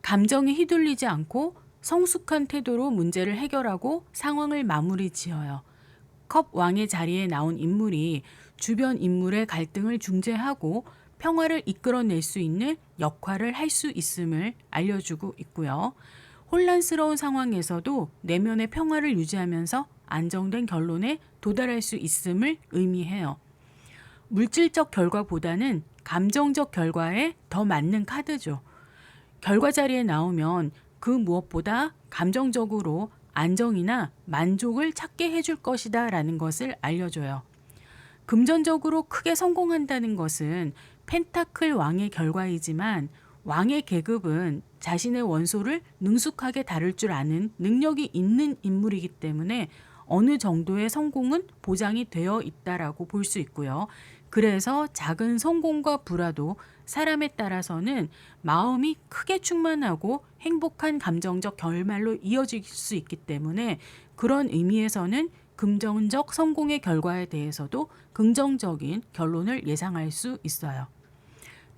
감정에 휘둘리지 않고 성숙한 태도로 문제를 해결하고 상황을 마무리 지어요. 컵 왕의 자리에 나온 인물이 주변 인물의 갈등을 중재하고 평화를 이끌어낼 수 있는 역할을 할 수 있음을 알려주고 있고요. 혼란스러운 상황에서도 내면의 평화를 유지하면서 안정된 결론에 도달할 수 있음을 의미해요. 물질적 결과보다는 감정적 결과에 더 맞는 카드죠. 결과 자리에 나오면 그 무엇보다 감정적으로 안정이나 만족을 찾게 해줄 것이다 라는 것을 알려줘요. 금전적으로 크게 성공한다는 것은 펜타클 왕의 결과이지만 왕의 계급은 자신의 원소를 능숙하게 다룰 줄 아는 능력이 있는 인물이기 때문에 어느 정도의 성공은 보장이 되어 있다라고 볼 수 있고요. 그래서 작은 성공과 불화도 사람에 따라서는 마음이 크게 충만하고 행복한 감정적 결말로 이어질 수 있기 때문에 그런 의미에서는 금전적 성공의 결과에 대해서도 긍정적인 결론을 예상할 수 있어요.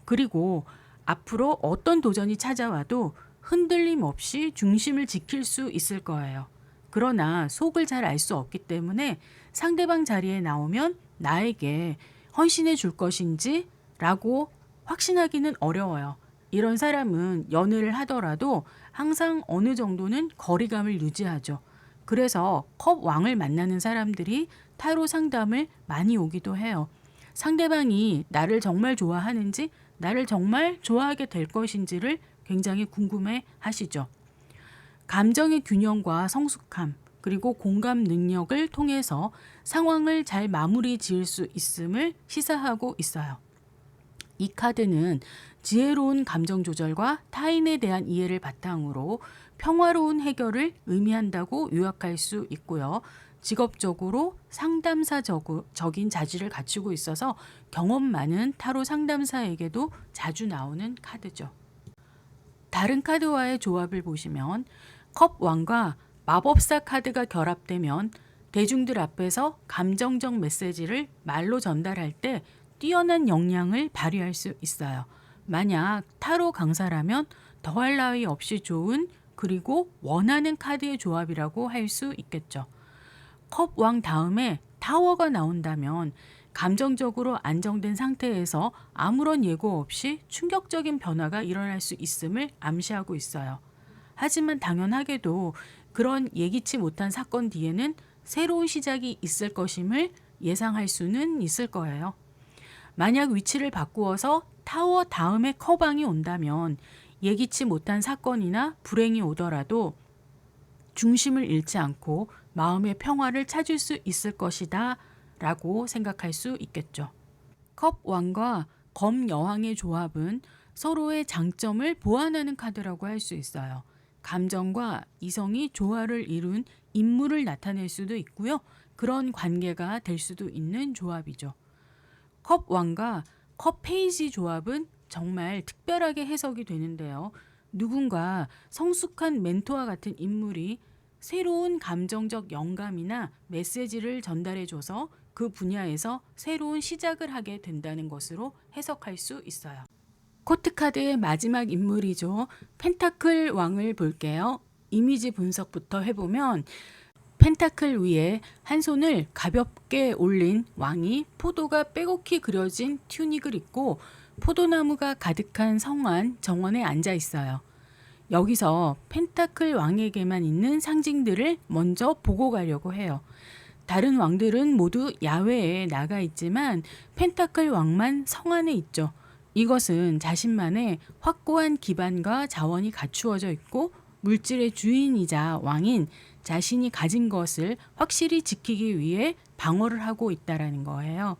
그리고 앞으로 어떤 도전이 찾아와도 흔들림 없이 중심을 지킬 수 있을 거예요. 그러나 속을 잘 알 수 없기 때문에 상대방 자리에 나오면 나에게 헌신해 줄 것인지 라고 확신하기는 어려워요. 이런 사람은 연애를 하더라도 항상 어느 정도는 거리감을 유지하죠. 그래서 컵 왕을 만나는 사람들이 타로 상담을 많이 오기도 해요. 상대방이 나를 정말 좋아하는지 나를 정말 좋아하게 될 것인지를 굉장히 궁금해 하시죠. 감정의 균형과 성숙함 그리고 공감 능력을 통해서 상황을 잘 마무리 지을 수 있음을 시사하고 있어요. 이 카드는 지혜로운 감정 조절과 타인에 대한 이해를 바탕으로 평화로운 해결을 의미한다고 요약할 수 있고요. 직업적으로 상담사적인 자질을 갖추고 있어서 경험 많은 타로 상담사에게도 자주 나오는 카드죠. 다른 카드와의 조합을 보시면 컵 왕과 마법사 카드가 결합되면 대중들 앞에서 감정적 메시지를 말로 전달할 때 뛰어난 역량을 발휘할 수 있어요. 만약 타로 강사라면 더할 나위 없이 좋은 그리고 원하는 카드의 조합이라고 할 수 있겠죠. 컵 왕 다음에 타워가 나온다면 감정적으로 안정된 상태에서 아무런 예고 없이 충격적인 변화가 일어날 수 있음을 암시하고 있어요. 하지만 당연하게도 그런 예기치 못한 사건 뒤에는 새로운 시작이 있을 것임을 예상할 수는 있을 거예요. 만약 위치를 바꾸어서 타워 다음에 컵왕이 온다면 예기치 못한 사건이나 불행이 오더라도 중심을 잃지 않고 마음의 평화를 찾을 수 있을 것이다 라고 생각할 수 있겠죠. 컵 왕과 검 여왕의 조합은 서로의 장점을 보완하는 카드라고 할 수 있어요. 감정과 이성이 조화를 이룬 인물을 나타낼 수도 있고요. 그런 관계가 될 수도 있는 조합이죠. 컵 왕과 컵 페이지 조합은 정말 특별하게 해석이 되는데요. 누군가 성숙한 멘토와 같은 인물이 새로운 감정적 영감이나 메시지를 전달해줘서 그 분야에서 새로운 시작을 하게 된다는 것으로 해석할 수 있어요. 코트카드의 마지막 인물이죠. 펜타클 왕을 볼게요. 이미지 분석부터 해보면 펜타클 위에 한 손을 가볍게 올린 왕이 포도가 빼곡히 그려진 튜닉을 입고 포도나무가 가득한 성안 정원에 앉아 있어요. 여기서 펜타클 왕에게만 있는 상징들을 먼저 보고 가려고 해요. 다른 왕들은 모두 야외에 나가 있지만 펜타클 왕만 성안에 있죠. 이것은 자신만의 확고한 기반과 자원이 갖추어져 있고 물질의 주인이자 왕인 자신이 가진 것을 확실히 지키기 위해 방어를 하고 있다라는 거예요.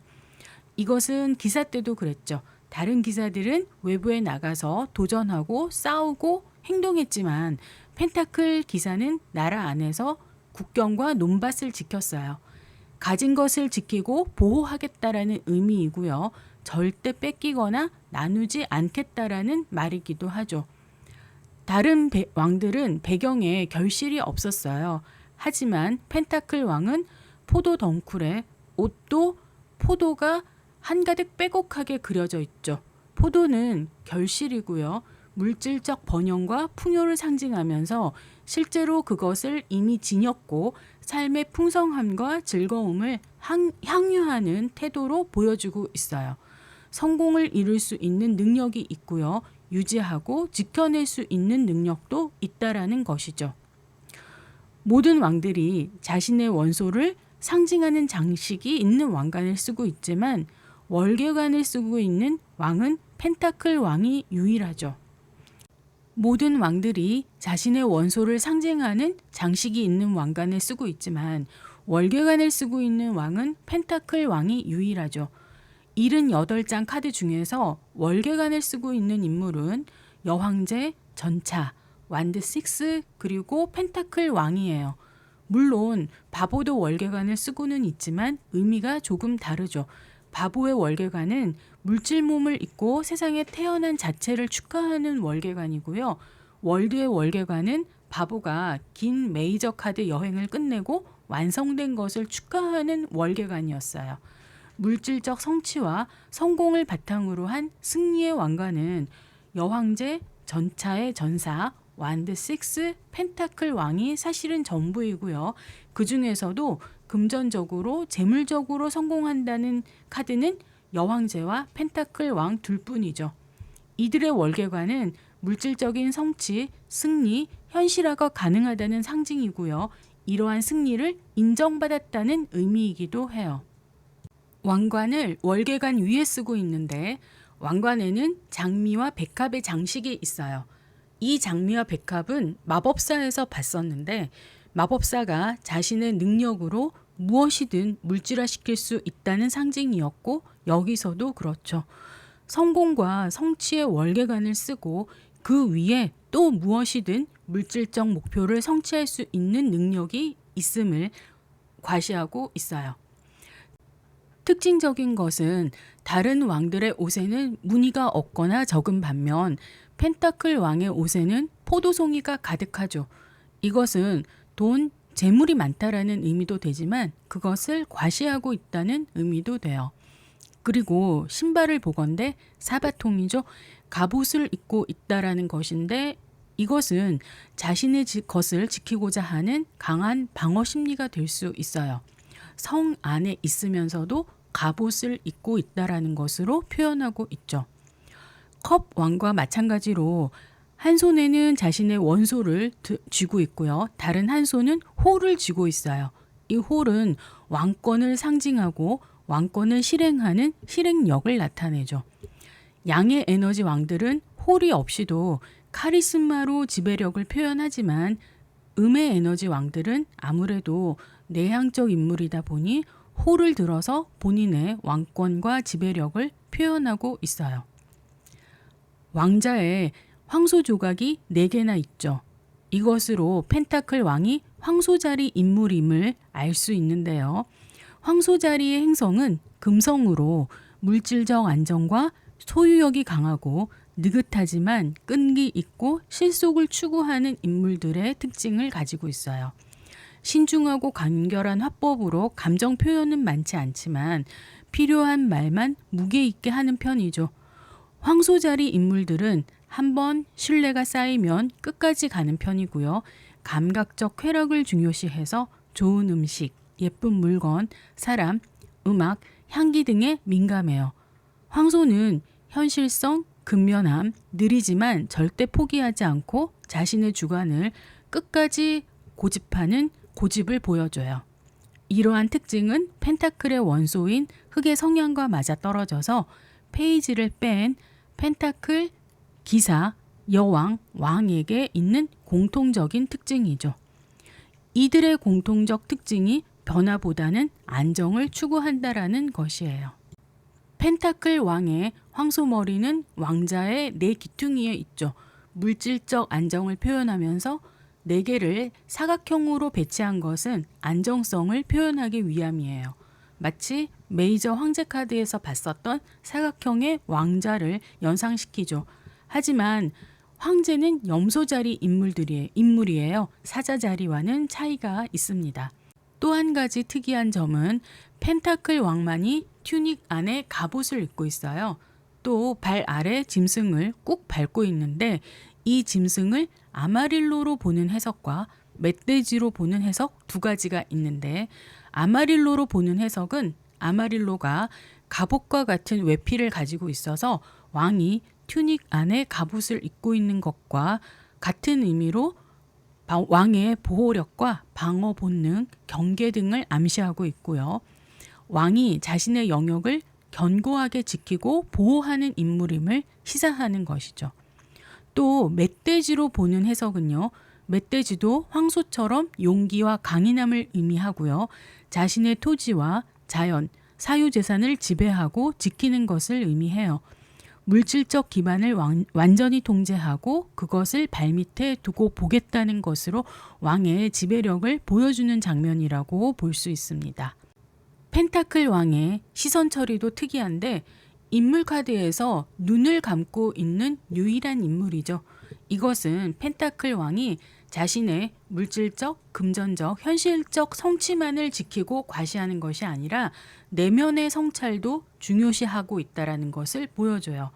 이것은 기사 때도 그랬죠. 다른 기사들은 외부에 나가서 도전하고 싸우고 행동했지만 펜타클 기사는 나라 안에서 국경과 논밭을 지켰어요. 가진 것을 지키고 보호하겠다라는 의미이고요. 절대 뺏기거나 나누지 않겠다라는 말이기도 하죠. 다른 왕들은 배경에 결실이 없었어요. 하지만 펜타클 왕은 포도 덩쿨에 옷도 포도가 한가득 빼곡하게 그려져 있죠. 포도는 결실이고요. 물질적 번영과 풍요를 상징하면서 실제로 그것을 이미 지녔고 삶의 풍성함과 즐거움을 향유하는 태도로 보여주고 있어요. 성공을 이룰 수 있는 능력이 있고요. 유지하고 지켜낼 수 있는 능력도 있다라는 것이죠. 모든 왕들이 자신의 원소를 상징하는 장식이 있는 왕관을 쓰고 있지만 월계관을 쓰고 있는 왕은 펜타클 왕이 유일하죠. 모든 왕들이 자신의 원소를 상징하는 장식이 있는 왕관을 쓰고 있지만 월계관을 쓰고 있는 왕은 펜타클 왕이 유일하죠. 78장 카드 중에서 월계관을 쓰고 있는 인물은 여황제, 전차, 완드 6 그리고 펜타클 왕이에요. 물론 바보도 월계관을 쓰고는 있지만 의미가 조금 다르죠. 바보의 월계관은 물질 몸을 입고 세상에 태어난 자체를 축하하는 월계관이고요. 월드의 월계관은 바보가 긴 메이저 카드 여행을 끝내고 완성된 것을 축하하는 월계관이었어요. 물질적 성취와 성공을 바탕으로 한 승리의 왕관은 여황제, 전차의 전사, 완드 6, 펜타클 왕이 사실은 전부이고요. 그 중에서도 금전적으로 재물적으로 성공한다는 카드는 여황제와 펜타클 왕 둘뿐이죠. 이들의 월계관은 물질적인 성취, 승리, 현실화가 가능하다는 상징이고요. 이러한 승리를 인정받았다는 의미이기도 해요. 왕관을 월계관 위에 쓰고 있는데 왕관에는 장미와 백합의 장식이 있어요. 이 장미와 백합은 마법사에서 봤었는데 마법사가 자신의 능력으로 무엇이든 물질화시킬 수 있다는 상징이었고 여기서도 그렇죠. 성공과 성취의 월계관을 쓰고 그 위에 또 무엇이든 물질적 목표를 성취할 수 있는 능력이 있음을 과시하고 있어요. 특징적인 것은 다른 왕들의 옷에는 무늬가 없거나 적은 반면 펜타클 왕의 옷에는 포도송이가 가득하죠. 이것은 돈, 재물이 많다라는 의미도 되지만 그것을 과시하고 있다는 의미도 돼요. 그리고 신발을 보건대 사바통이죠. 갑옷을 입고 있다라는 것인데 이것은 자신의 것을 지키고자 하는 강한 방어 심리가 될 수 있어요. 성 안에 있으면서도 갑옷을 입고 있다라는 것으로 표현하고 있죠. 컵 왕과 마찬가지로 한 손에는 자신의 원소를 쥐고 있고요. 다른 한 손은 홀을 쥐고 있어요. 이 홀은 왕권을 상징하고 왕권을 실행하는 실행력을 나타내죠. 양의 에너지 왕들은 홀이 없이도 카리스마로 지배력을 표현하지만 음의 에너지 왕들은 아무래도 내향적 인물이다 보니 홀을 들어서 본인의 왕권과 지배력을 표현하고 있어요. 왕자에 황소 조각이 4개나 있죠. 이것으로 펜타클 왕이 황소자리 인물임을 알 수 있는데요. 황소자리의 행성은 금성으로 물질적 안정과 소유욕이 강하고 느긋하지만 끈기 있고 실속을 추구하는 인물들의 특징을 가지고 있어요. 신중하고 간결한 화법으로 감정 표현은 많지 않지만 필요한 말만 무게 있게 하는 편이죠. 황소자리 인물들은 한번 신뢰가 쌓이면 끝까지 가는 편이고요. 감각적 쾌락을 중요시해서 좋은 음식, 예쁜 물건, 사람, 음악, 향기 등에 민감해요. 황소는 현실성, 근면함, 느리지만 절대 포기하지 않고 자신의 주관을 끝까지 고집하는 고집을 보여줘요. 이러한 특징은 펜타클의 원소인 흑의 성향과 맞아떨어져서 페이지를 뺀 펜타클, 기사, 여왕, 왕에게 있는 공통적인 특징이죠. 이들의 공통적 특징이 변화보다는 안정을 추구한다라는 것이에요. 펜타클 왕의 황소머리는 왕자의 4귀퉁이에 있죠. 물질적 안정을 표현하면서 4개를 사각형으로 배치한 것은 안정성을 표현하기 위함이에요. 마치 메이저 황제 카드에서 봤었던 사각형의 왕자를 연상시키죠. 하지만 황제는 염소자리 인물이에요. 사자자리와는 차이가 있습니다. 또 한 가지 특이한 점은 펜타클 왕만이 튜닉 안에 갑옷을 입고 있어요. 또 발 아래 짐승을 꾹 밟고 있는데 이 짐승을 아마릴로로 보는 해석과 멧돼지로 보는 해석 2가지가 있는데 아마릴로로 보는 해석은 아마릴로가 갑옷과 같은 외피를 가지고 있어서 왕이 튜닉 안에 갑옷을 입고 있는 것과 같은 의미로 왕의 보호력과 방어 본능, 경계 등을 암시하고 있고요. 왕이 자신의 영역을 견고하게 지키고 보호하는 인물임을 시사하는 것이죠. 또 멧돼지로 보는 해석은요. 멧돼지도 황소처럼 용기와 강인함을 의미하고요. 자신의 토지와 자연, 사유재산을 지배하고 지키는 것을 의미해요. 물질적 기반을 완전히 통제하고 그것을 발밑에 두고 보겠다는 것으로 왕의 지배력을 보여주는 장면이라고 볼 수 있습니다. 펜타클 왕의 시선 처리도 특이한데 인물 카드에서 눈을 감고 있는 유일한 인물이죠. 이것은 펜타클 왕이 자신의 물질적, 금전적, 현실적 성취만을 지키고 과시하는 것이 아니라 내면의 성찰도 중요시하고 있다는 것을 보여줘요.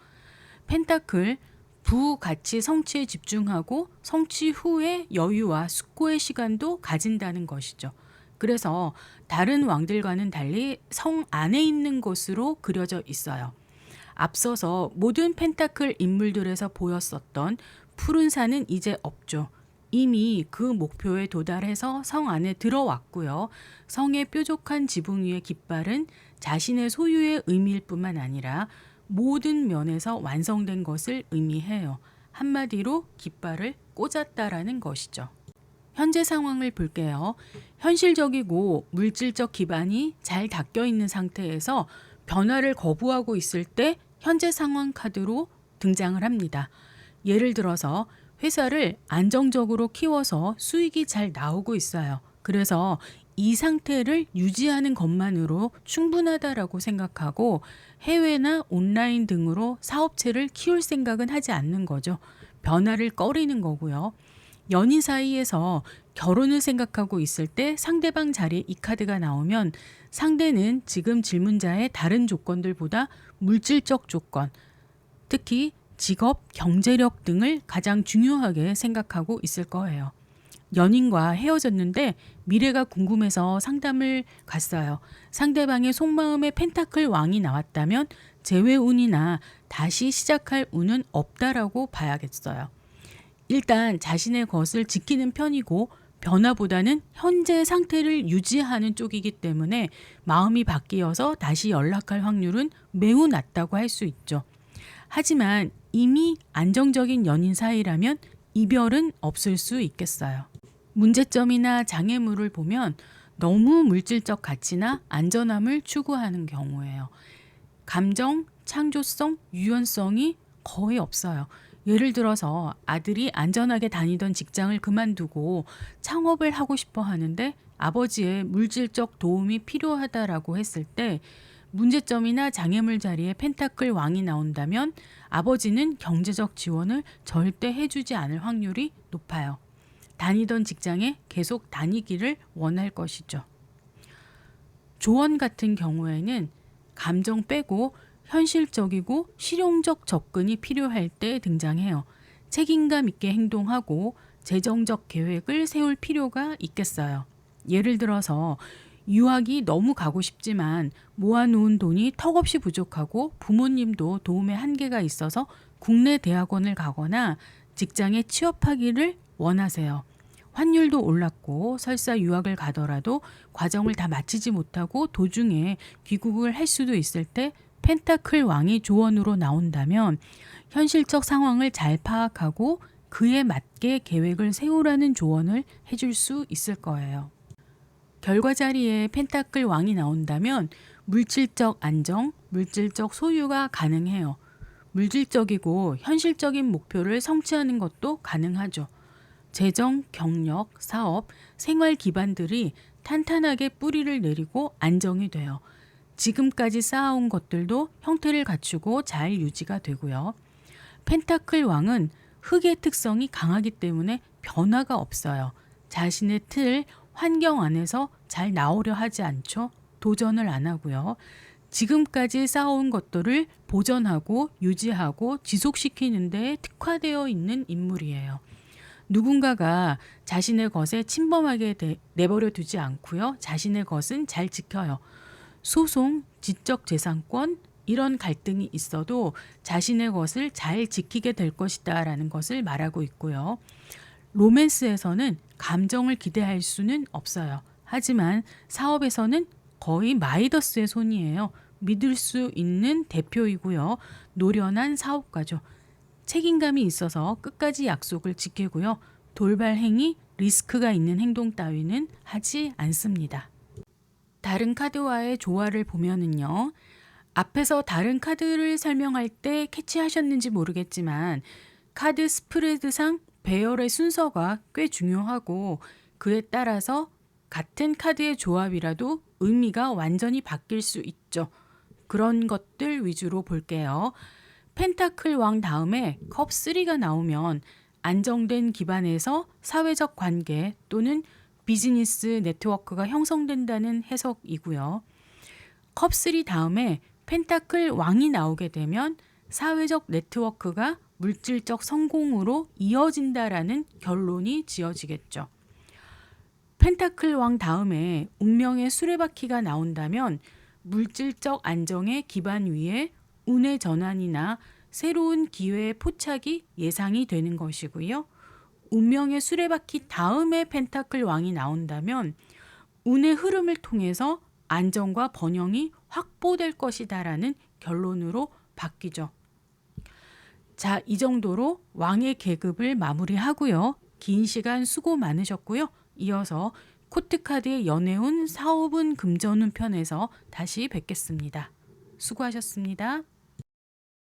펜타클, 부가치 성취에 집중하고 성취 후에 여유와 숙고의 시간도 가진다는 것이죠. 그래서 다른 왕들과는 달리 성 안에 있는 것으로 그려져 있어요. 앞서서 모든 펜타클 인물들에서 보였었던 푸른 산은 이제 없죠. 이미 그 목표에 도달해서 성 안에 들어왔고요. 성의 뾰족한 지붕 위의 깃발은 자신의 소유의 의미일 뿐만 아니라 모든 면에서 완성된 것을 의미해요. 한마디로 깃발을 꽂았다라는 것이죠. 현재 상황을 볼게요. 현실적이고 물질적 기반이 잘 닦여 있는 상태에서 변화를 거부하고 있을 때 현재 상황 카드로 등장을 합니다. 예를 들어서 회사를 안정적으로 키워서 수익이 잘 나오고 있어요. 그래서 이 상태를 유지하는 것만으로 충분하다라고 생각하고 해외나 온라인 등으로 사업체를 키울 생각은 하지 않는 거죠. 변화를 꺼리는 거고요. 연인 사이에서 결혼을 생각하고 있을 때 상대방 자리에 이 카드가 나오면 상대는 지금 질문자의 다른 조건들보다 물질적 조건, 특히 직업, 경제력 등을 가장 중요하게 생각하고 있을 거예요. 연인과 헤어졌는데 미래가 궁금해서 상담을 갔어요. 상대방의 속마음에 펜타클 왕이 나왔다면 재회 운이나 다시 시작할 운은 없다라고 봐야겠어요. 일단 자신의 것을 지키는 편이고 변화보다는 현재 상태를 유지하는 쪽이기 때문에 마음이 바뀌어서 다시 연락할 확률은 매우 낮다고 할 수 있죠. 하지만 이미 안정적인 연인 사이라면 이별은 없을 수 있겠어요. 문제점이나 장애물을 보면 너무 물질적 가치나 안전함을 추구하는 경우예요. 감정, 창조성, 유연성이 거의 없어요. 예를 들어서 아들이 안전하게 다니던 직장을 그만두고 창업을 하고 싶어 하는데 아버지의 물질적 도움이 필요하다라고 했을 때 문제점이나 장애물 자리에 펜타클 왕이 나온다면 아버지는 경제적 지원을 절대 해주지 않을 확률이 높아요. 다니던 직장에 계속 다니기를 원할 것이죠. 조언 같은 경우에는 감정 빼고 현실적이고 실용적 접근이 필요할 때 등장해요. 책임감 있게 행동하고 재정적 계획을 세울 필요가 있겠어요. 예를 들어서 유학이 너무 가고 싶지만 모아놓은 돈이 턱없이 부족하고 부모님도 도움의 한계가 있어서 국내 대학원을 가거나 직장에 취업하기를 원하세요. 환율도 올랐고 설사 유학을 가더라도 과정을 다 마치지 못하고 도중에 귀국을 할 수도 있을 때 펜타클 왕이 조언으로 나온다면 현실적 상황을 잘 파악하고 그에 맞게 계획을 세우라는 조언을 해줄 수 있을 거예요. 결과 자리에 펜타클 왕이 나온다면 물질적 안정, 물질적 소유가 가능해요. 물질적이고 현실적인 목표를 성취하는 것도 가능하죠. 재정, 경력, 사업, 생활 기반들이 탄탄하게 뿌리를 내리고 안정이 돼요. 지금까지 쌓아온 것들도 형태를 갖추고 잘 유지가 되고요. 펜타클 왕은 흑의 특성이 강하기 때문에 변화가 없어요. 자신의 틀, 환경 안에서 잘 나오려 하지 않죠. 도전을 안 하고요. 지금까지 쌓아온 것들을 보존하고 유지하고 지속시키는 데 특화되어 있는 인물이에요. 누군가가 자신의 것에 침범하게 내버려 두지 않고요. 자신의 것은 잘 지켜요. 소송, 지적 재산권 이런 갈등이 있어도 자신의 것을 잘 지키게 될 것이다 라는 것을 말하고 있고요. 로맨스에서는 감정을 기대할 수는 없어요. 하지만 사업에서는 거의 마이더스의 손이에요. 믿을 수 있는 대표이고요. 노련한 사업가죠. 책임감이 있어서 끝까지 약속을 지키고요. 돌발 행위, 리스크가 있는 행동 따위는 하지 않습니다. 다른 카드와의 조화를 보면은요. 앞에서 다른 카드를 설명할 때 캐치하셨는지 모르겠지만 카드 스프레드상 배열의 순서가 꽤 중요하고 그에 따라서 같은 카드의 조합이라도 의미가 완전히 바뀔 수 있죠. 그런 것들 위주로 볼게요. 펜타클 왕 다음에 컵 3가 나오면 안정된 기반에서 사회적 관계 또는 비즈니스 네트워크가 형성된다는 해석이고요. 컵 3 다음에 펜타클 왕이 나오게 되면 사회적 네트워크가 물질적 성공으로 이어진다라는 결론이 지어지겠죠. 펜타클 왕 다음에 운명의 수레바퀴가 나온다면 물질적 안정의 기반 위에 운의 전환이나 새로운 기회의 포착이 예상이 되는 것이고요. 운명의 수레바퀴 다음에 펜타클 왕이 나온다면 운의 흐름을 통해서 안정과 번영이 확보될 것이다라는 결론으로 바뀌죠. 자, 이 정도로 왕의 계급을 마무리하고요. 긴 시간 수고 많으셨고요. 이어서 코트카드의 연애운 사업운 금전운 편에서 다시 뵙겠습니다. 수고하셨습니다.